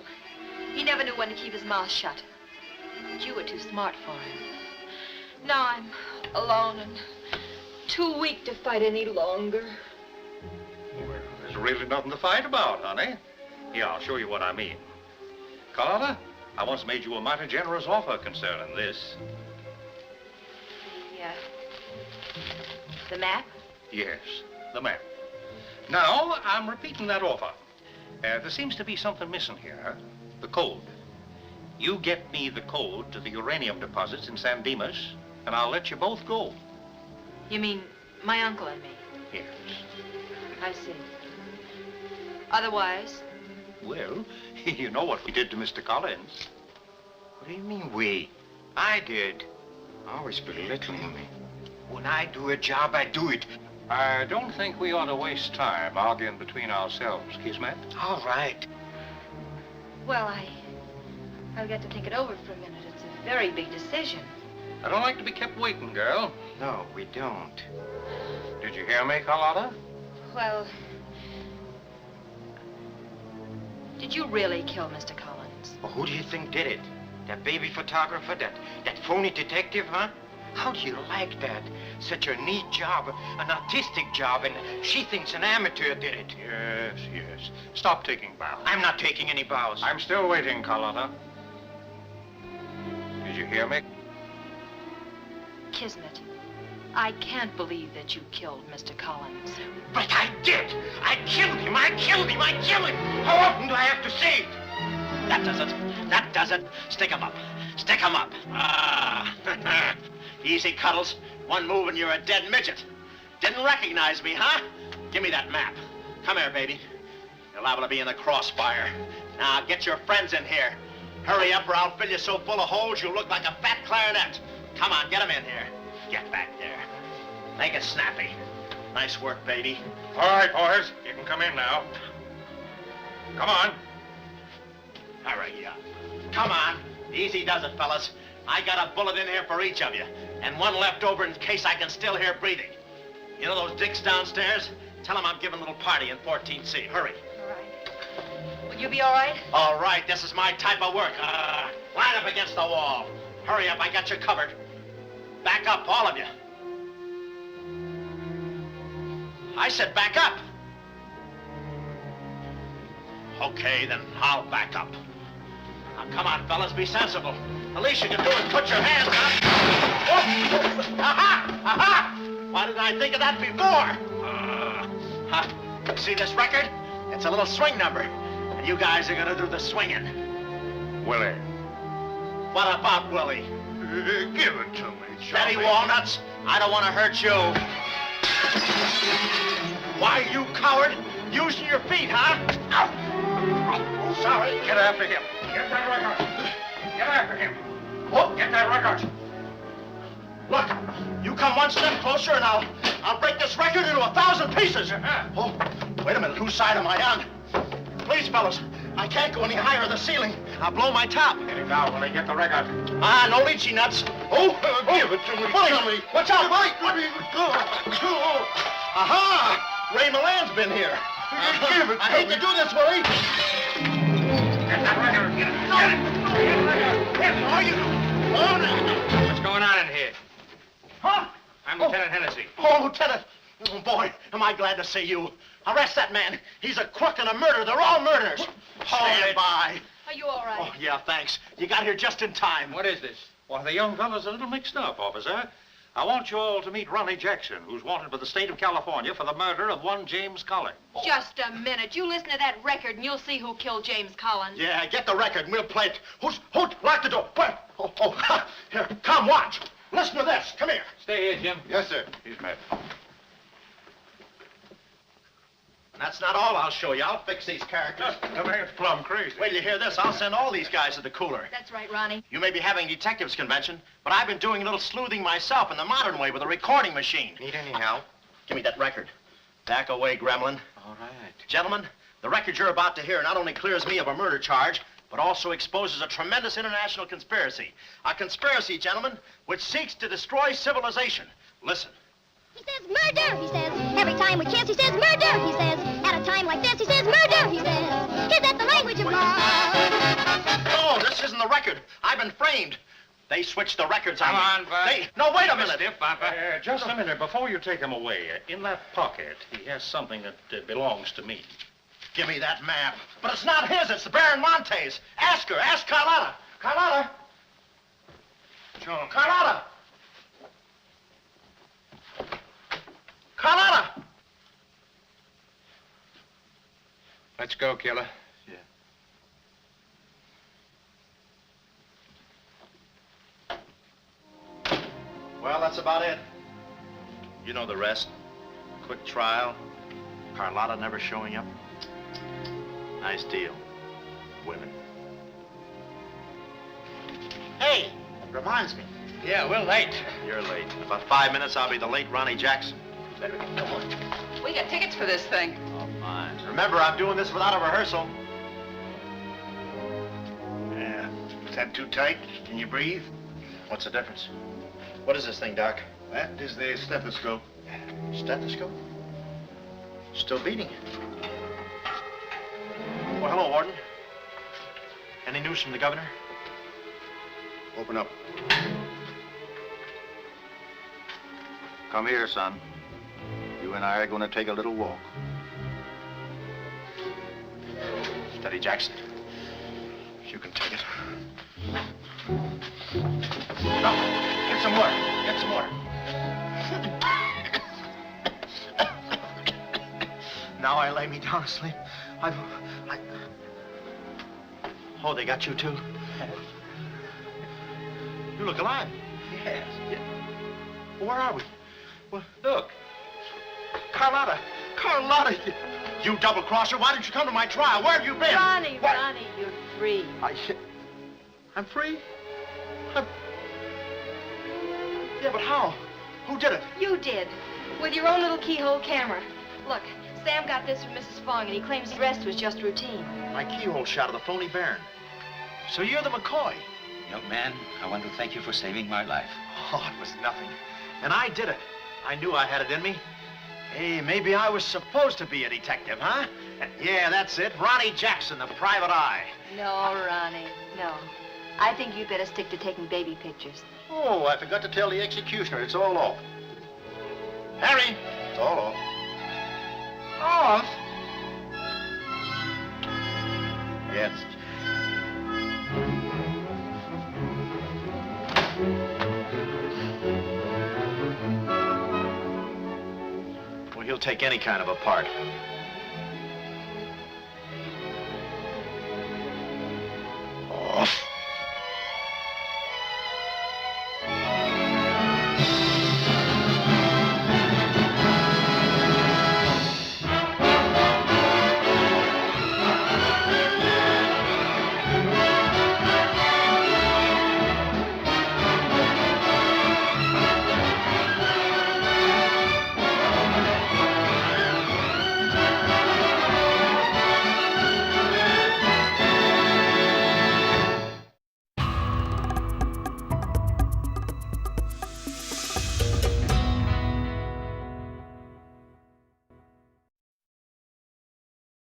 He never knew when to keep his mouth shut. You were too smart for him. Now I'm alone and too weak to fight any longer. Well, there's really nothing to fight about, honey. Here, I'll show you what I mean. Carlotta, I once made you a mighty generous offer concerning this. Yeah. The map? Yes, the map. Now, I'm repeating that offer. There seems to be something missing here. The code. You get me the code to the uranium deposits in San Dimas, and I'll let you both go. You mean my uncle and me? Yes. I see. Otherwise? Well, you know what we did to Mr. Collins. What do you mean, we? I did. Always belittling me. When I do a job, I do it. I don't think we ought to waste time arguing between ourselves, Kismet. All right. Well, I'll get to think it over for a minute. It's a very big decision. I don't like to be kept waiting, girl. No, we don't. Did you hear me, Carlotta? Well, did you really kill Mr. Collins? Well, who do you think did it? That baby photographer? That phony detective, huh? How do you like that? Such a neat job, an artistic job, and she thinks an amateur did it. Yes, yes. Stop taking bows. I'm not taking any bows. I'm still waiting, Carlotta. Did you hear me? Kismet, I can't believe that you killed Mr. Collins. But I did! I killed him! I killed him! I killed him! How often do I have to say it? That does it. That does it. Stick 'em up. Stick 'em up. Ah. Easy, Cuddles. One move and you're a dead midget. Didn't recognize me, huh? Give me that map. Come here, baby. You're liable to be in the crossfire. Now, get your friends in here. Hurry up or I'll fill you so full of holes you'll look like a fat clarinet. Come on, get 'em in here. Get back there. Make it snappy. Nice work, baby. All right, boys. You can come in now. Come on. Hurry up. Come on. Easy does it, fellas. I got a bullet in here for each of you, and one left over in case I can still hear breathing. You know those dicks downstairs? Tell them I'm giving a little party in 14C. Hurry. All right. Will you be all right? All right, this is my type of work. Line up against the wall. Hurry up, I got you covered. Back up, all of you. I said back up. Okay, then I'll back up. Now, come on, fellas, be sensible. The least you can do is put your hands up. Oh. Aha! Aha! Why didn't I think of that before? See this record? It's a little swing number. And you guys are gonna do the swinging. Willie. What about Willie? Give it to me, Steady, Walnuts. I don't want to hurt you. Why, you coward? Using your feet, huh? Ow. Oh, sorry. Get after him. Get that record. Get after him. Oh, get that record. Look, you come one step closer and I'll break this record into 1,000 pieces. Oh, wait a minute. Whose side am I on? Please, fellas, I can't go any higher than the ceiling. I'll blow my top. Get him down, Willie. Get the record. Ah, no lychee nuts. Oh, give it to me. Willie, watch out, Willie. Aha! Ray Milan's been here. Give it to I hate to do this, Willie. Get that record. Get it. Get it. Get the record. Get it. Are you? What's going on in here? Huh? I'm Lieutenant Hennessy. Oh, Lieutenant. Oh, boy, am I glad to see you. Arrest that man. He's a crook and a murderer. They're all murderers. Stand by. Are you all right? Oh, yeah, thanks. You got here just in time. What is this? Well, the young fellow's a little mixed up, officer. I want you all to meet Ronnie Jackson, who's wanted by the state of California for the murder of one James Collins. Just a minute. You listen to that record and you'll see who killed James Collins. Yeah, get the record and we'll play it. Lock the door. Where? Oh, here, come, watch. Listen to this. Come here. Stay here, Jim. Yes, sir. He's met. And that's not all I'll show you. I'll fix these characters. The man's plumb crazy. Wait till you hear this. I'll send all these guys to the cooler. That's right, Ronnie. You may be having a detectives convention, but I've been doing a little sleuthing myself in the modern way with a recording machine. Need any help? Give me that record. Back away, gremlin. All right. Gentlemen, the record you're about to hear not only clears me of a murder charge, but also exposes a tremendous international conspiracy. A conspiracy, gentlemen, which seeks to destroy civilization. Listen. He says murder, he says. Every time we kiss, he says murder, he says. At a time like this, he says murder, he says. Is that the language of love? No, this isn't the record. I've been framed. They switched the records on me. Come on, Bud. No, wait a minute. Just a minute. Before you take him away, in that pocket, he has something that belongs to me. Give me that map. But it's not his. It's the Baron Monte's. Ask her. Ask Carlotta. Carlotta. Sure. Carlotta. Carlotta. Let's go, killer. Well, that's about it. You know the rest. Quick trial. Carlotta never showing up. Nice deal. Women. Hey, reminds me. Yeah, we're late. You're late. In about 5 minutes, I'll be the late Ronnie Jackson. Better get going. We got tickets for this thing. Oh, fine. Remember, I'm doing this without a rehearsal. Yeah. Is that too tight? Can you breathe? What's the difference? What is this thing, Doc? That is the stethoscope. Stethoscope? Still beating. Well, hello, Warden. Any news from the governor? Open up. Come here, son. You and I are going to take a little walk. Steady, Jackson. You can take it. No, get some water. Get some water. Now I lay me down to sleep. Oh, they got you too? You look alive. Yes. Where are we? Well, look. Carlotta. Carlotta, you double-crosser. Why didn't you come to my trial? Where have you been? Ronnie, Ronnie, you're free. I'm free? Yeah, but how? Who did it? You did. With your own little keyhole camera. Look, Sam got this from Mrs. Fong, and he claims the rest was just routine. My keyhole shot of the phony Baron. So you're the McCoy. Young man, I want to thank you for saving my life. Oh, it was nothing. And I did it. I knew I had it in me. Hey, maybe I was supposed to be a detective, huh? Yeah, that's it. Ronnie Jackson, the private eye. No, Ronnie, no. I think you'd better stick to taking baby pictures. Oh, I forgot to tell the executioner. It's all off. Harry! It's all off. Off? Yes. take any kind of a part. Off.